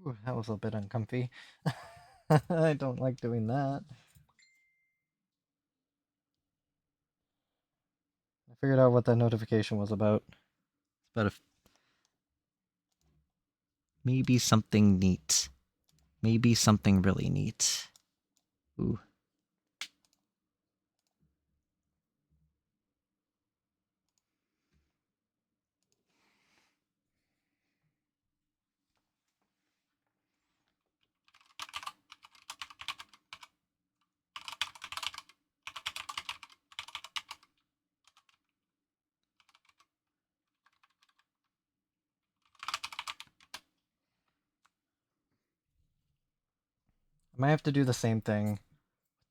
Speaker 1: Ooh, that was a bit uncomfy. I don't like doing that. I figured out what that notification was about. It's about maybe something neat. Maybe something really neat. Ooh. I might have to do the same thing.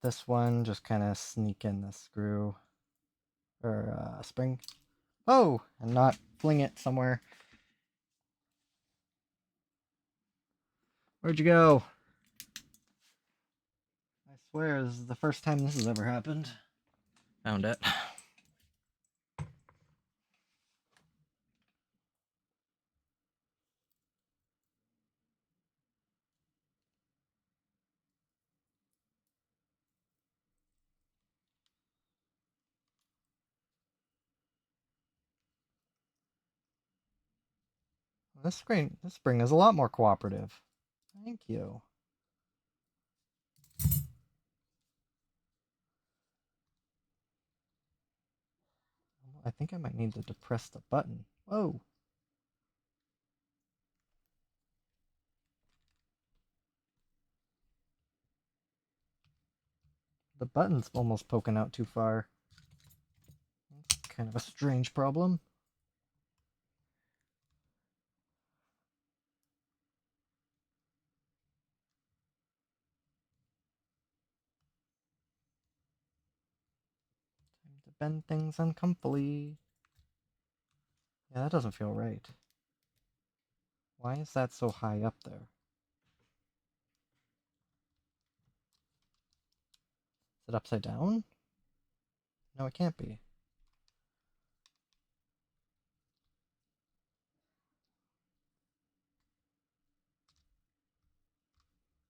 Speaker 1: This one, just kind of sneak in the screw or spring. Oh, and not fling it somewhere. Where'd you go? I swear this is the first time this has ever happened. Found it. This spring is a lot more cooperative. Thank you. I think I might need to depress the button. Whoa. The button's almost poking out too far. That's kind of a strange problem. bend things uncomfortably. Yeah, that doesn't feel right. Why is that so high up there? Is it upside down? No, it can't be.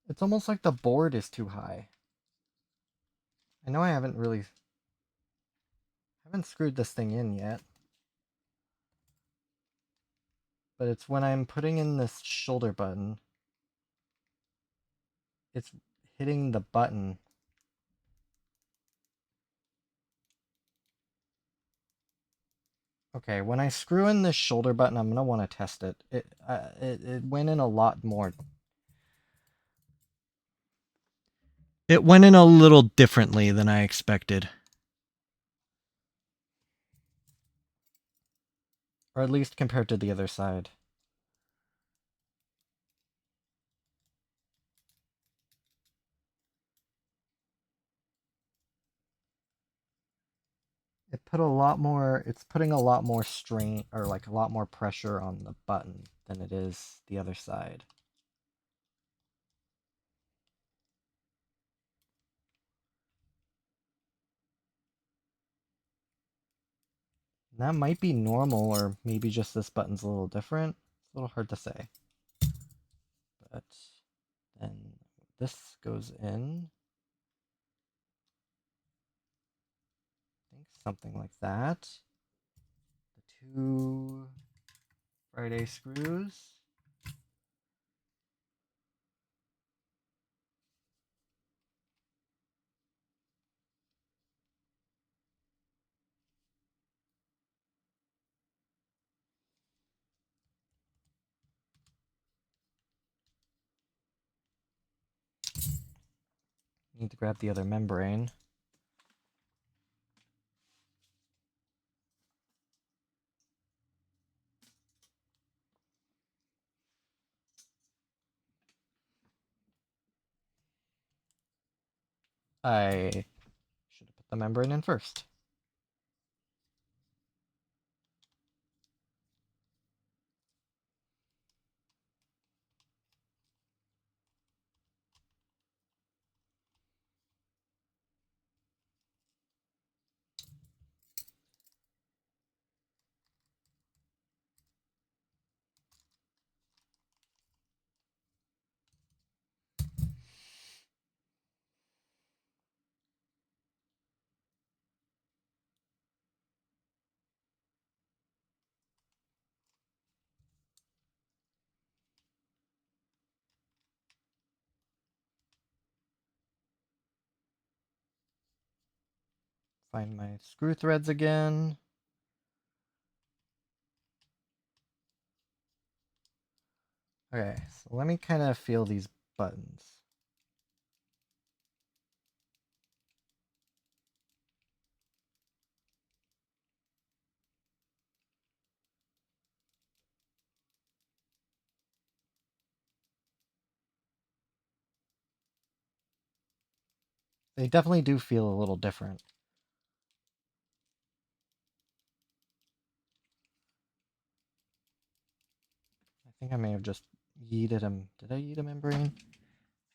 Speaker 1: It's almost like the board is too high. I know I haven't screwed this thing in yet. But it's when I'm putting in this shoulder button, it's hitting the button. Okay, when I screw in this shoulder button, I'm gonna want to test it. It went in a lot more. It went in a little differently than I expected. Or at least compared to the other side. It's putting a lot more strain, or like a lot more pressure on the button than it is the other side. And that might be normal, or maybe just this button's a little different. It's a little hard to say. But then this goes in. I think something like that. The 2 Friday screws. Need to grab the other membrane. I should have put the membrane in first. Find my screw threads again. Okay, so let me kind of feel these buttons. They definitely do feel a little different. I think I may have just yeeted him. Did I yeet a membrane?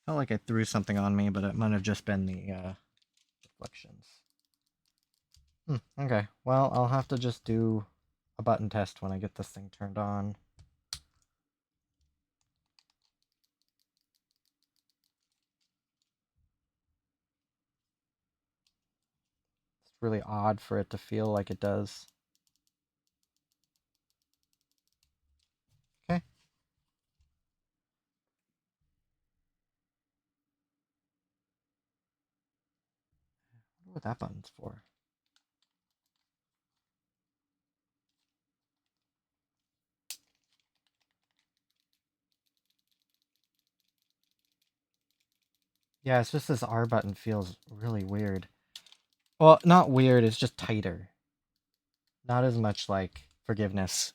Speaker 1: Felt like I threw something on me, but it might have just been the reflections. Okay, well, I'll have to just do a button test when I get this thing turned on. It's really odd for it to feel like it does. Okay. I wonder what that button's for. Yeah, it's just this R button feels really weird. Well, not weird, it's just tighter. Not as much like forgiveness.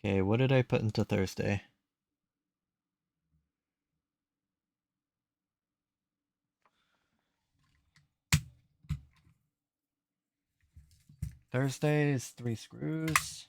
Speaker 1: Okay, what did I put into Thursday? Thursday is 3 screws.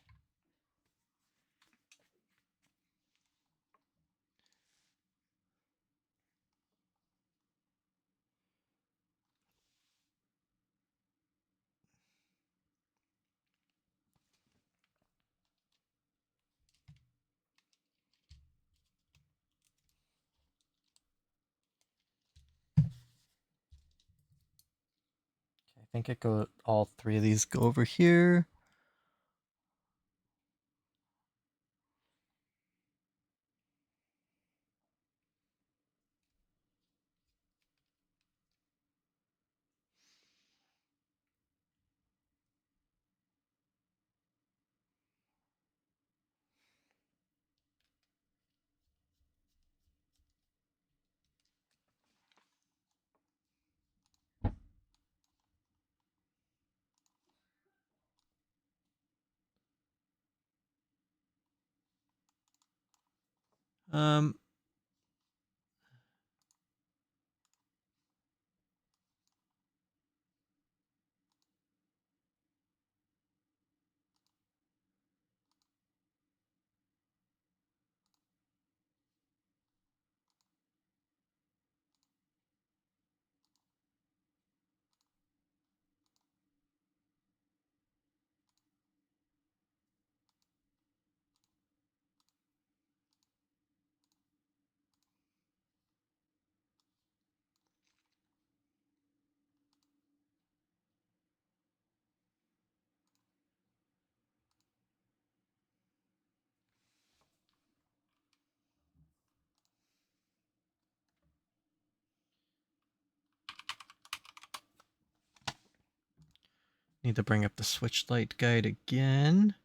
Speaker 1: I think all 3 of these go over here. Um, need to bring up the switch light guide again.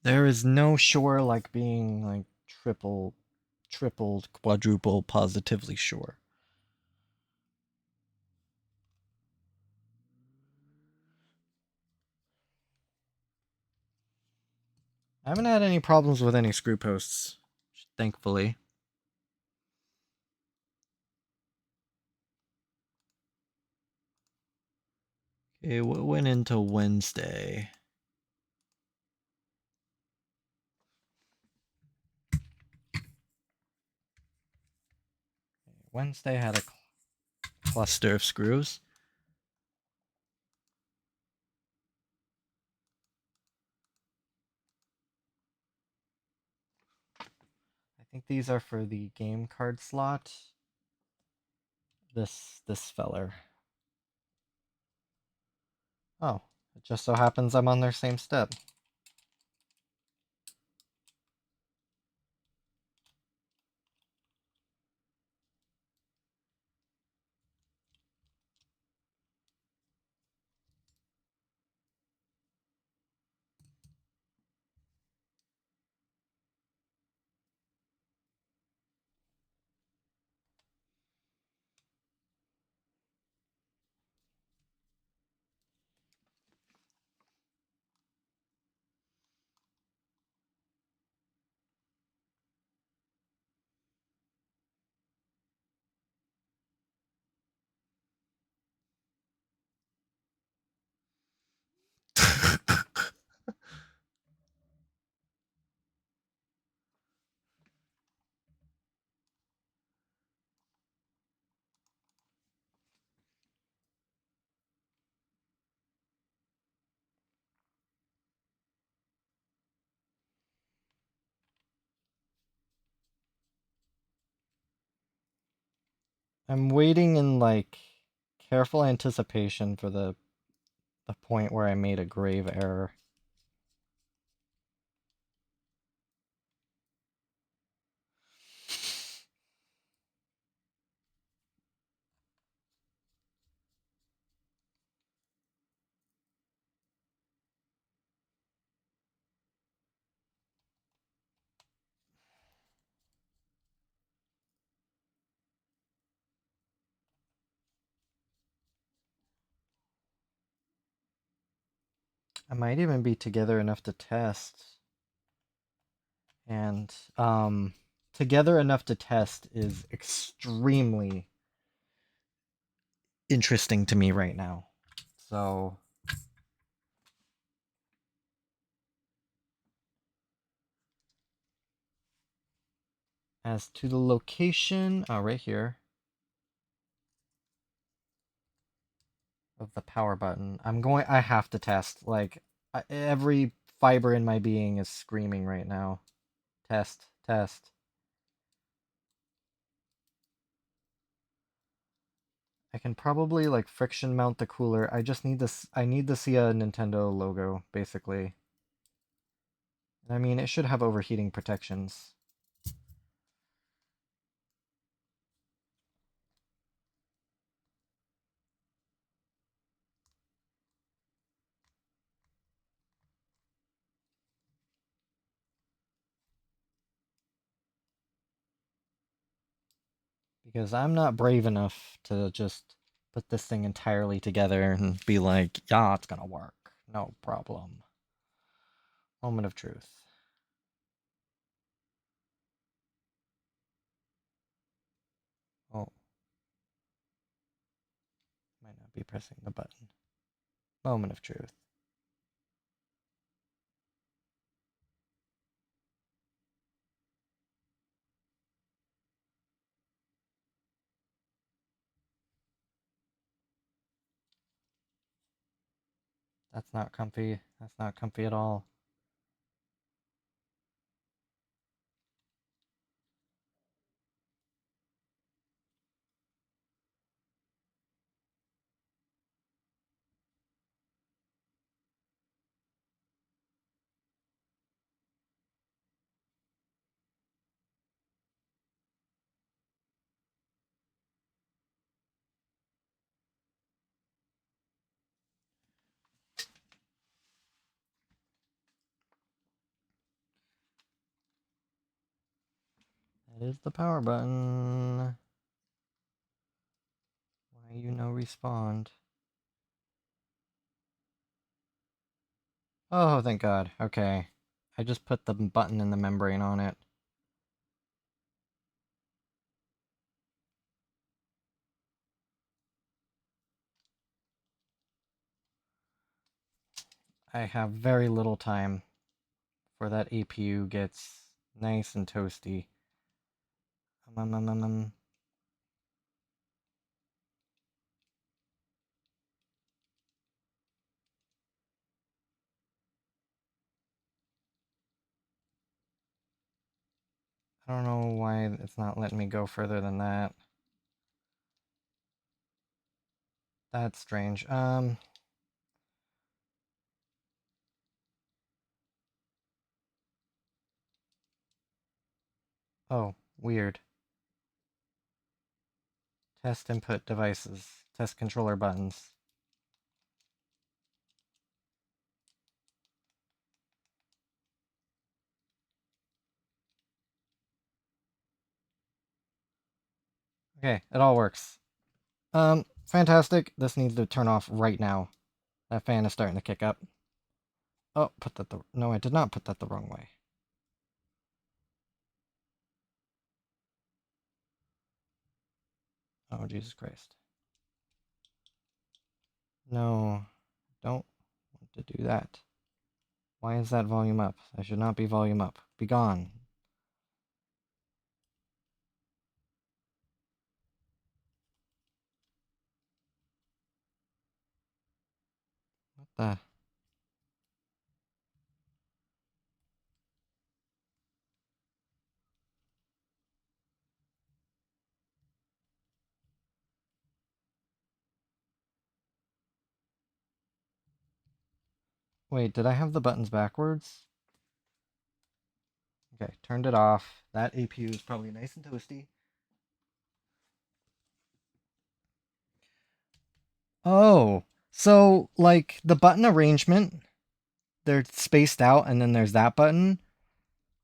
Speaker 1: There is no sure like being like tripled, quadruple, positively sure. I haven't had any problems with any screw posts, thankfully. Okay, what went into Wednesday? Wednesday had a cluster of screws. I think these are for the game card slot. This feller. Oh, it just so happens I'm on their same step. I'm waiting in like careful anticipation for the point where I made a grave error. I might even be together enough to test. And together enough to test is extremely interesting to me right now. So as to the location, right here of the power button, I have to test. Like, every fiber in my being is screaming right now. Test, test. I can probably like friction mount the cooler. I just need this. I need to see a Nintendo logo, basically. I mean, it should have overheating protections. Because I'm not brave enough to just put this thing entirely together and be like, yeah, it's gonna work. No problem. Moment of truth. Oh. Might not be pressing the button. Moment of truth. That's not comfy. That's not comfy at all. That is the power button. Why you no respond? Oh, thank God. Okay. I just put the button and the membrane on it. I have very little time before that APU gets nice and toasty. I don't know why it's not letting me go further than that. That's strange. Oh, weird. Test input devices. Test controller buttons. Okay, it all works. Fantastic. This needs to turn off right now. That fan is starting to kick up. Oh, put that the... No, I did not put that the wrong way. Oh, Jesus Christ. No, don't want to do that. Why is that volume up? I should not be volume up. Be gone. What the... Wait, did I have the buttons backwards? Okay, turned it off. That APU is probably nice and toasty. Oh, so like the button arrangement, they're spaced out and then there's that button.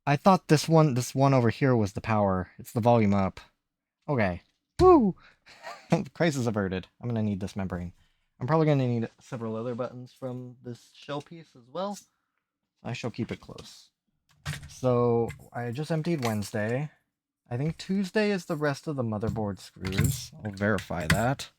Speaker 1: I thought this one over here was the power. It's the volume up. Okay. Woo! Crisis averted. I'm gonna need this membrane. I'm probably gonna need several other buttons from this shell piece as well. I shall keep it close. So I just emptied Wednesday. I think Tuesday is the rest of the motherboard screws. I'll verify that.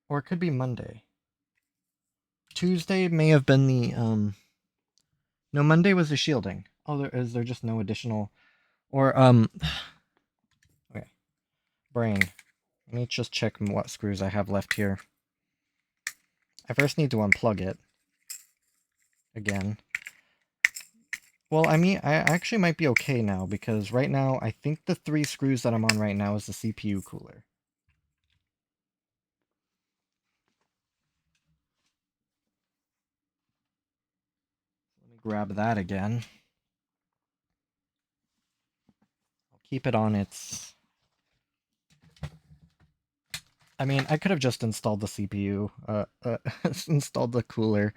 Speaker 1: Or it could be Monday. Tuesday may have been the, no, Monday was the shielding. Oh, is there just no additional, or, okay, brain. Let me just check what screws I have left here. I first need to unplug it. Again. Well, I mean, I actually might be okay now, because right now, I think the 3 screws that I'm on right now is the CPU cooler. Let me grab that again. I'll keep it on its... I mean, I could have just installed the CPU, installed the cooler,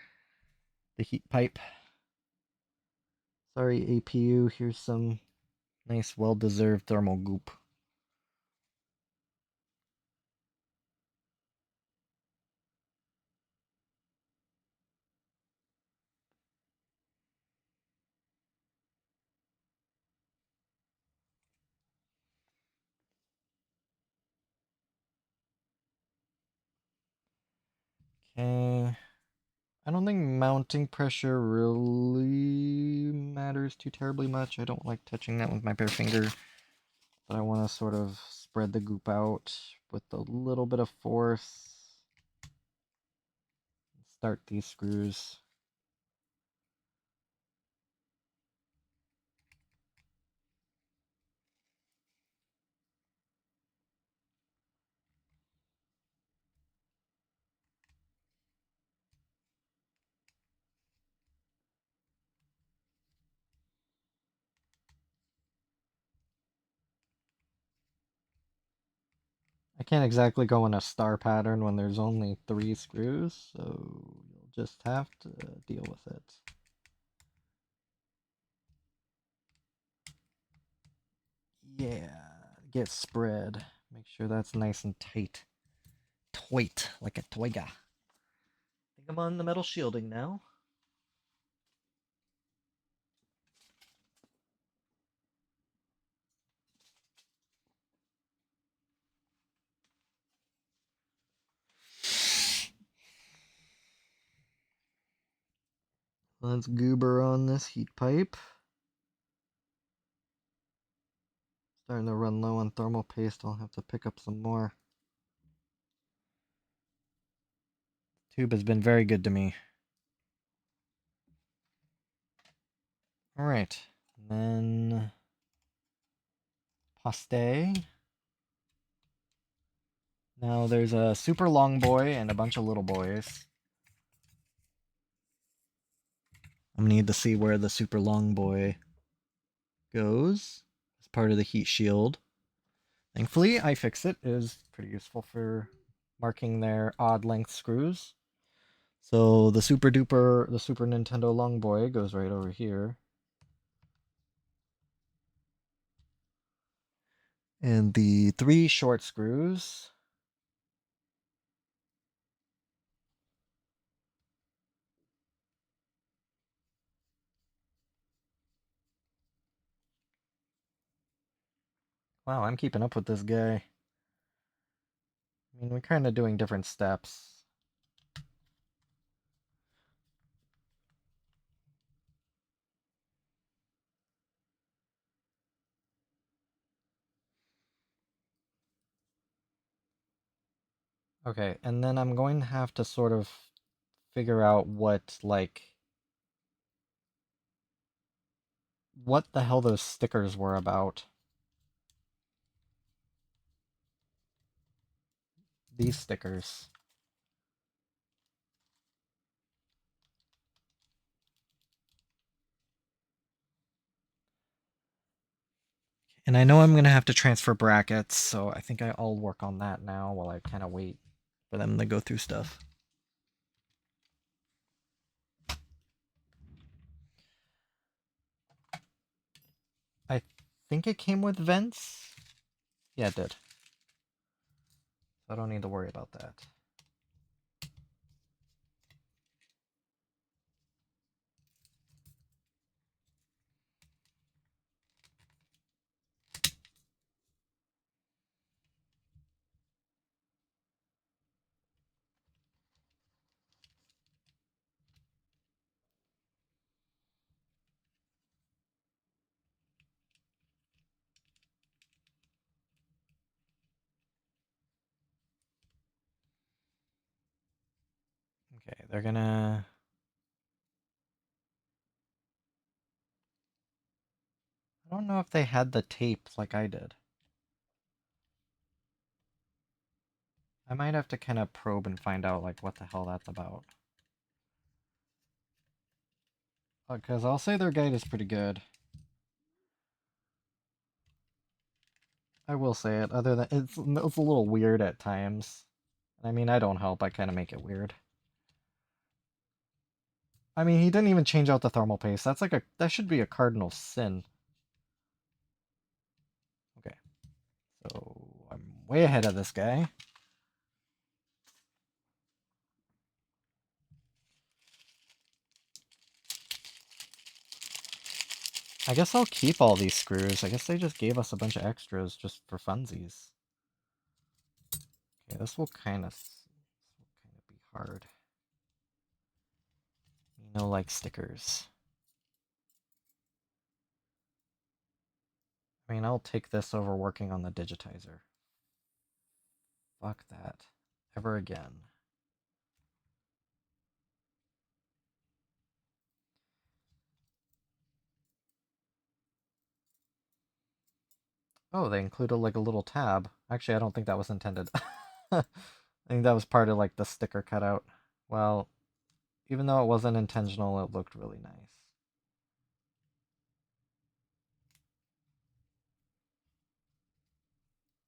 Speaker 1: the heat pipe. Sorry, APU, here's some nice, well-deserved thermal goop. Okay. I don't think mounting pressure really matters too terribly much. I don't like touching that with my bare finger. But I want to sort of spread the goop out with a little bit of force. Start these screws. I can't exactly go in a star pattern when there's only 3 screws, so you'll just have to deal with it. Yeah, get spread. Make sure that's nice and tight. Tight, like a toiga. I think I'm on the metal shielding now. Let's goober on this heat pipe. Starting to run low on thermal paste, I'll have to pick up some more. Tube has been very good to me. Alright, then Paste. Now there's a super long boy and a bunch of little boys. I'm gonna need to see where the super long boy goes as part of the heat shield. Thankfully, iFixit is pretty useful for marking their odd length screws. So the Super Nintendo long boy goes right over here. And the 3 short screws. Wow, I'm keeping up with this guy. I mean, we're kind of doing different steps. Okay, and then I'm going to have to sort of figure out what, like, what the hell those stickers were about. These stickers. And I know I'm going to have to transfer brackets, so I think I'll work on that now while I kind of wait for them to go through stuff. I think it came with vents. Yeah, it did. I don't need to worry about that. Okay, they're gonna... I don't know if they had the tape like I did. I might have to kind of probe and find out like what the hell that's about. Because I'll say their guide is pretty good. I will say it, other than it's a little weird at times. I mean, I don't help, I kind of make it weird. I mean, he didn't even change out the thermal paste. That's like that should be a cardinal sin. Okay. So I'm way ahead of this guy. I guess I'll keep all these screws. I guess they just gave us a bunch of extras just for funsies. Okay, this will kind of be hard. You know, like stickers. I mean, I'll take this over working on the digitizer. Fuck that. Ever again. Oh, they included like a little tab. Actually, I don't think that was intended. I think that was part of like the sticker cutout. Well, even though it wasn't intentional, it looked really nice.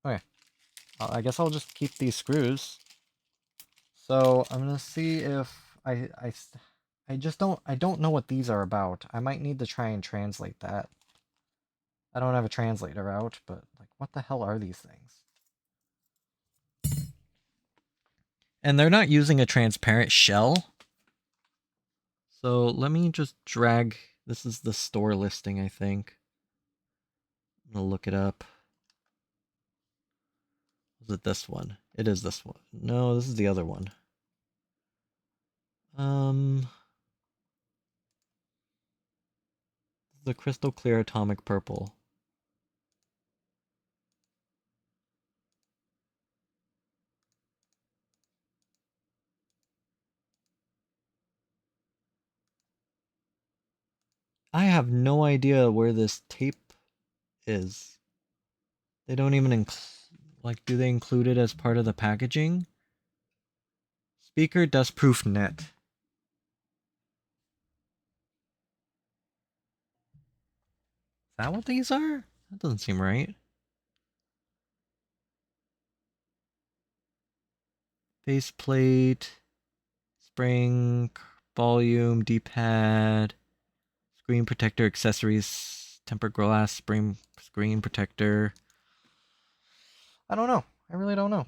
Speaker 1: Okay, I guess I'll just keep these screws. So I'm gonna see if I just don't know what these are about. I might need to try and translate that. I don't have a translator out, but like, what the hell are these things? And they're not using a transparent shell. So let me just drag. This is the store listing, I think. I'm gonna look it up. Is it this one? It is this one. No, this is the other one. The crystal clear atomic purple. I have no idea where this tape is. They don't even like, do they include it as part of the packaging? Speaker dustproof net. Is that what these are? That doesn't seem right. Faceplate, spring, volume, D-pad, screen protector accessories, tempered glass, screen protector. I don't know. I really don't know.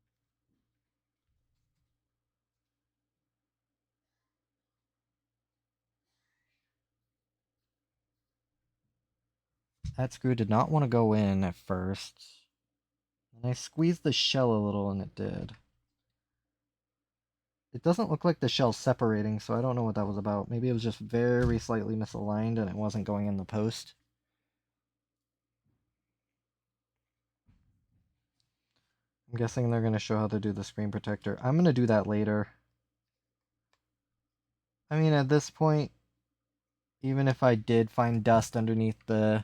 Speaker 1: That screw did not want to go in at first. And I squeezed the shell a little and it did. It doesn't look like the shell's separating, so I don't know what that was about. Maybe it was just very slightly misaligned and it wasn't going in the post. I'm guessing they're going to show how to do the screen protector. I'm going to do that later. I mean, at this point, even if I did find dust underneath the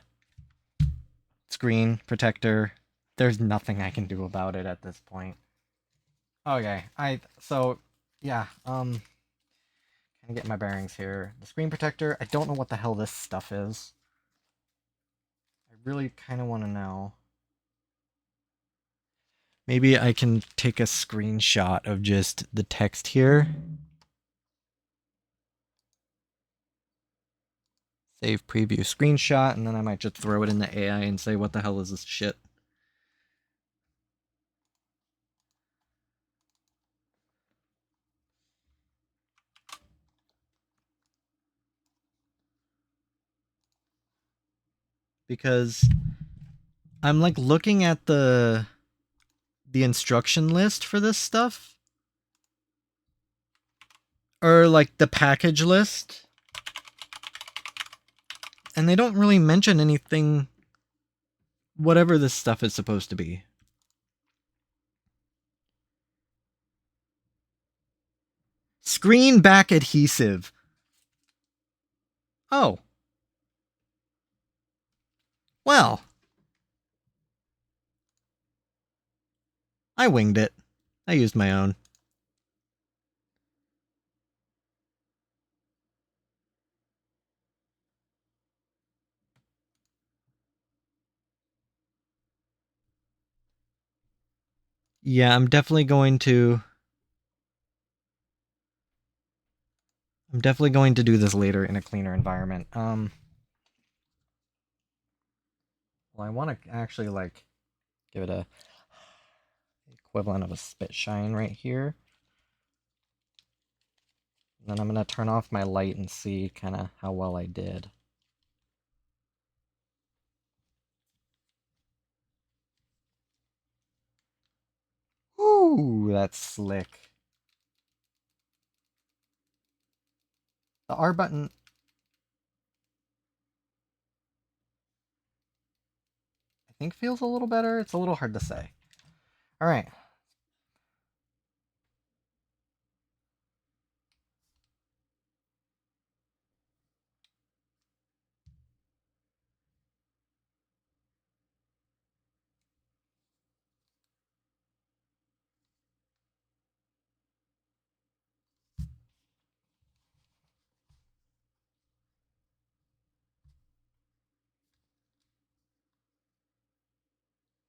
Speaker 1: screen protector, there's nothing I can do about it at this point. Okay, yeah, kind of get my bearings here. The screen protector, I don't know what the hell this stuff is. I really kind of want to know. Maybe I can take a screenshot of just the text here. Save preview screenshot, and then I might just throw it in the AI and say, what the hell is this shit? Because I'm like looking at the instruction list for this stuff. Or like the package list. And they don't really mention anything, whatever this stuff is supposed to be. Screen back adhesive. Oh. Well. I winged it. I used my own. Yeah, I'm definitely going to do this later in a cleaner environment. Well, I want to actually like give it a equivalent of a spit shine right here. And then I'm going to turn off my light and see kind of how well I did. Ooh, that's slick. The R button, I think, feels a little better. It's a little hard to say. All right.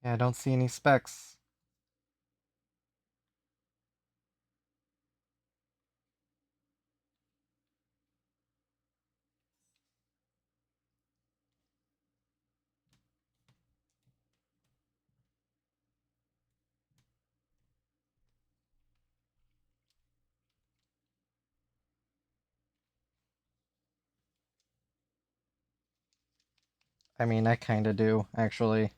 Speaker 1: Yeah, I don't see any specks. I mean, I kind of do, actually.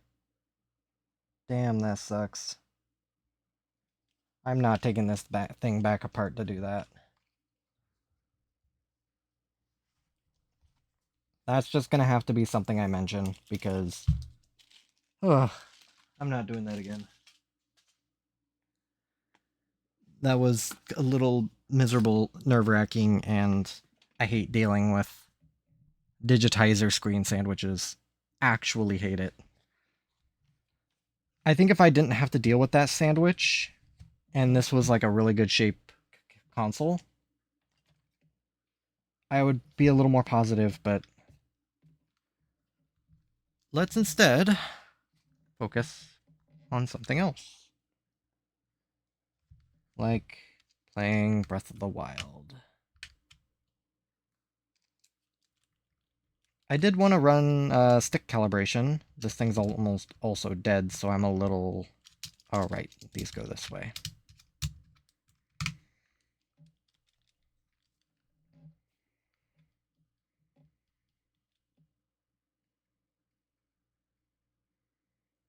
Speaker 1: Damn, that sucks. I'm not taking this thing back apart to do that. That's just gonna have to be something I mention, because... Ugh, I'm not doing that again. That was a little miserable, nerve-wracking, and I hate dealing with digitizer screen sandwiches. Actually hate it. I think if I didn't have to deal with that sandwich, and this was like a really good shape console, I would be a little more positive, but let's instead focus on something else. Like playing Breath of the Wild. I did want to run stick calibration. This thing's almost also dead, so I'm a little... Oh, right. These go this way.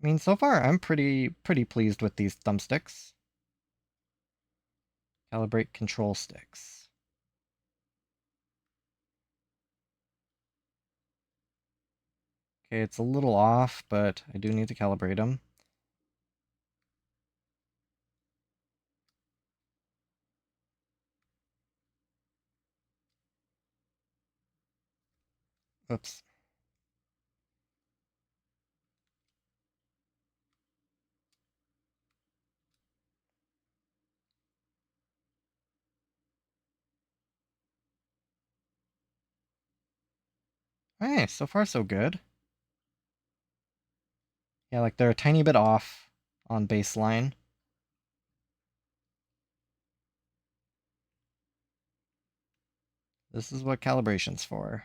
Speaker 1: I mean, so far I'm pretty pleased with these thumbsticks. Calibrate control sticks. Okay, it's a little off, but I do need to calibrate them. Oops. Hey, so far so good. Yeah, like they're a tiny bit off on baseline. This is what calibration's for.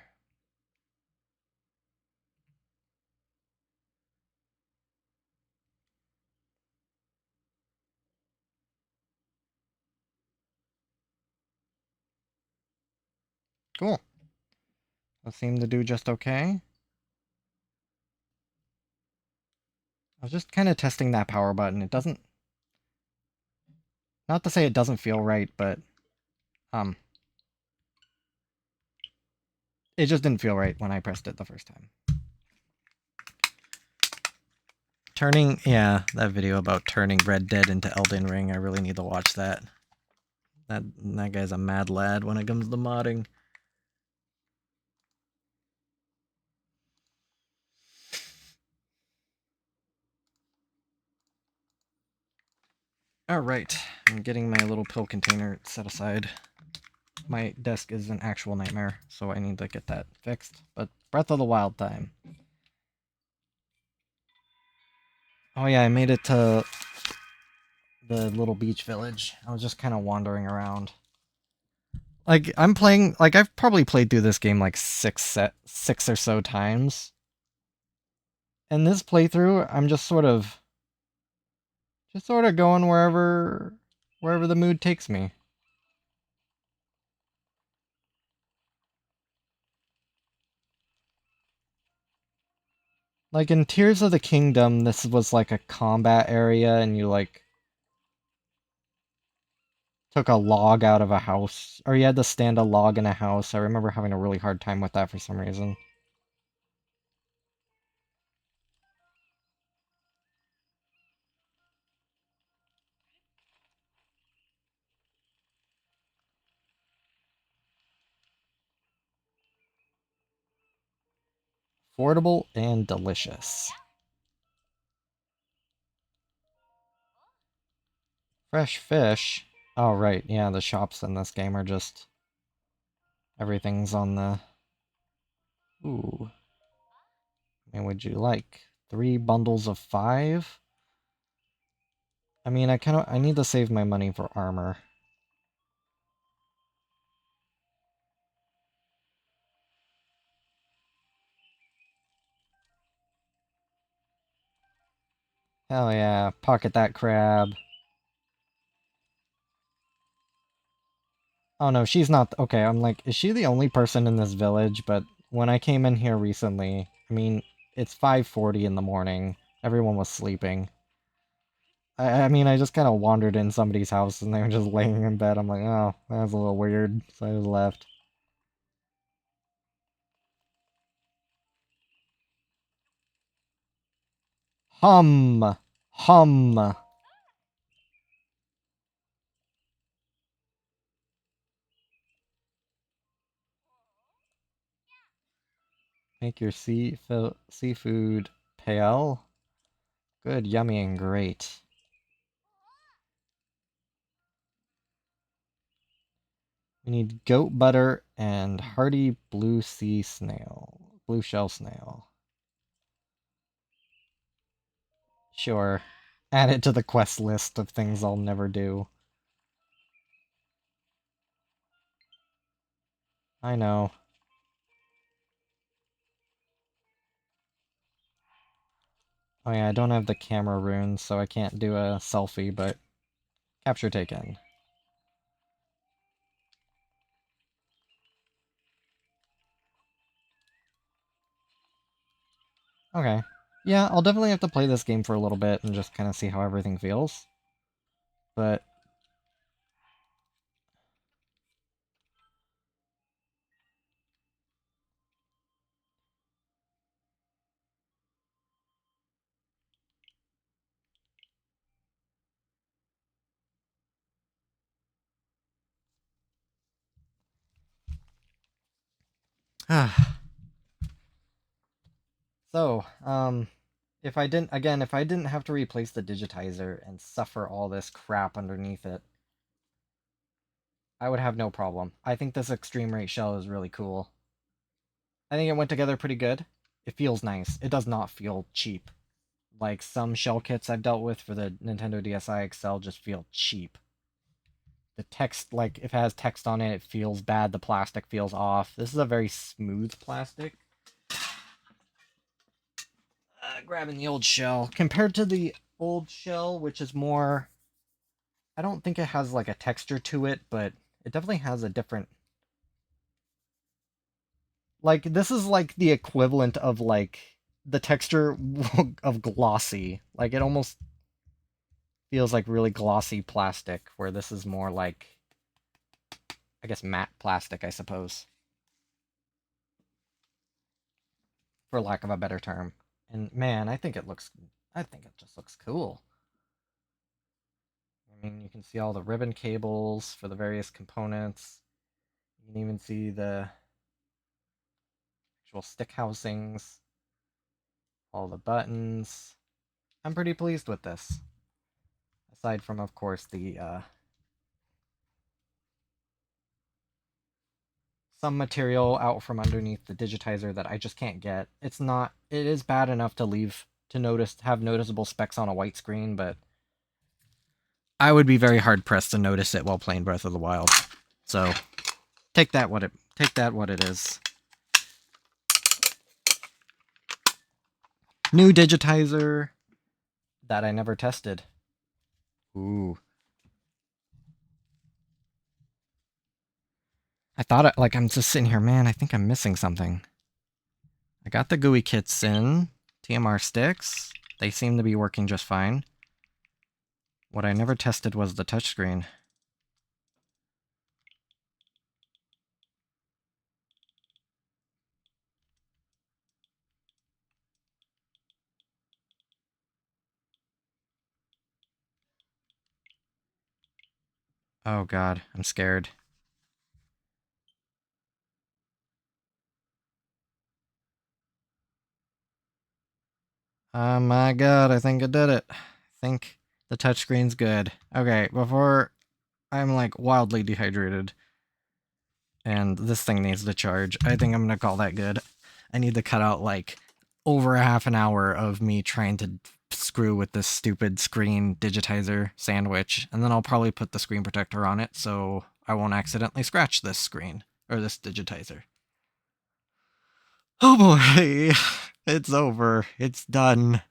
Speaker 1: Cool. Those seem to do just okay. I was just kind of testing that power button. It doesn't... Not to say it doesn't feel right, but... It just didn't feel right when I pressed it the first time. Turning... Yeah, that video about turning Red Dead into Elden Ring. I really need to watch that. That guy's a mad lad when it comes to modding. Alright, I'm getting my little pill container set aside. My desk is an actual nightmare, so I need to get that fixed. But Breath of the Wild time. Oh yeah, I made it to the little beach village. I was just kind of wandering around. Like, I'm playing... Like, I've probably played through this game like six or so times. And this playthrough, I'm just sort of going wherever the mood takes me. Like in Tears of the Kingdom, this was like a combat area and you like took a log out of a house, or you had to stand a log in a house. I remember having a really hard time with that for some reason. Affordable and delicious. Fresh fish. Oh, right. Yeah, the shops in this game are just... Everything's on the... Ooh. And would you like 3 bundles of 5? I mean, I need to save my money for armor. Hell yeah, pocket that crab. Oh no, she's not... Okay, I'm like, is she the only person in this village? But when I came in here recently, I mean, it's 5:40 in the morning. Everyone was sleeping. I mean, I just kind of wandered in somebody's house and they were just laying in bed. I'm like, oh, that was a little weird. So I just left. Hum! Hum! Make your seafood pale. Good, yummy, and great. We need goat butter and hearty blue sea snail. Blue shell snail. Sure. Add it to the quest list of things I'll never do. I know. Oh yeah, I don't have the camera runes, so I can't do a selfie, but capture taken. Okay. Yeah, I'll definitely have to play this game for a little bit and just kind of see how everything feels. But so, if I didn't have to replace the digitizer and suffer all this crap underneath it, I would have no problem. I think this extreme rate shell is really cool. I think it went together pretty good. It feels nice. It does not feel cheap. Like some shell kits I've dealt with for the Nintendo DSi XL just feel cheap. The text, like, if it has text on it, it feels bad. The plastic feels off. This is a very smooth plastic. Grabbing the old shell. Compared to the old shell, which is more... I don't think it has, like, a texture to it, but it definitely has a different... Like, this is, like, the equivalent of, like, the texture of glossy. Like, it almost feels like really glossy plastic, where this is more like, I guess, matte plastic, I suppose, for lack of a better term. And man, I think it just looks cool. I mean, you can see all the ribbon cables for the various components. You can even see the actual stick housings, all the buttons. I'm pretty pleased with this. Aside from, of course, the some material out from underneath the digitizer that I just can't get. It is bad enough to have noticeable specks on a white screen, but I would be very hard pressed to notice it while playing Breath of the Wild. So take that what it is. New digitizer that I never tested. Ooh. I'm just sitting here, man, I think I'm missing something. I got the GUI kits in, TMR sticks. They seem to be working just fine. What I never tested was the touchscreen. Oh god, I'm scared. Oh my god, I think I did it. I think the touchscreen's good. Okay, before I'm like wildly dehydrated and this thing needs to charge, I think I'm gonna call that good. I need to cut out like over a half an hour of me trying to screw with this stupid screen digitizer sandwich, and then I'll probably put the screen protector on it so I won't accidentally scratch this screen, or this digitizer. Oh boy, it's over. It's done.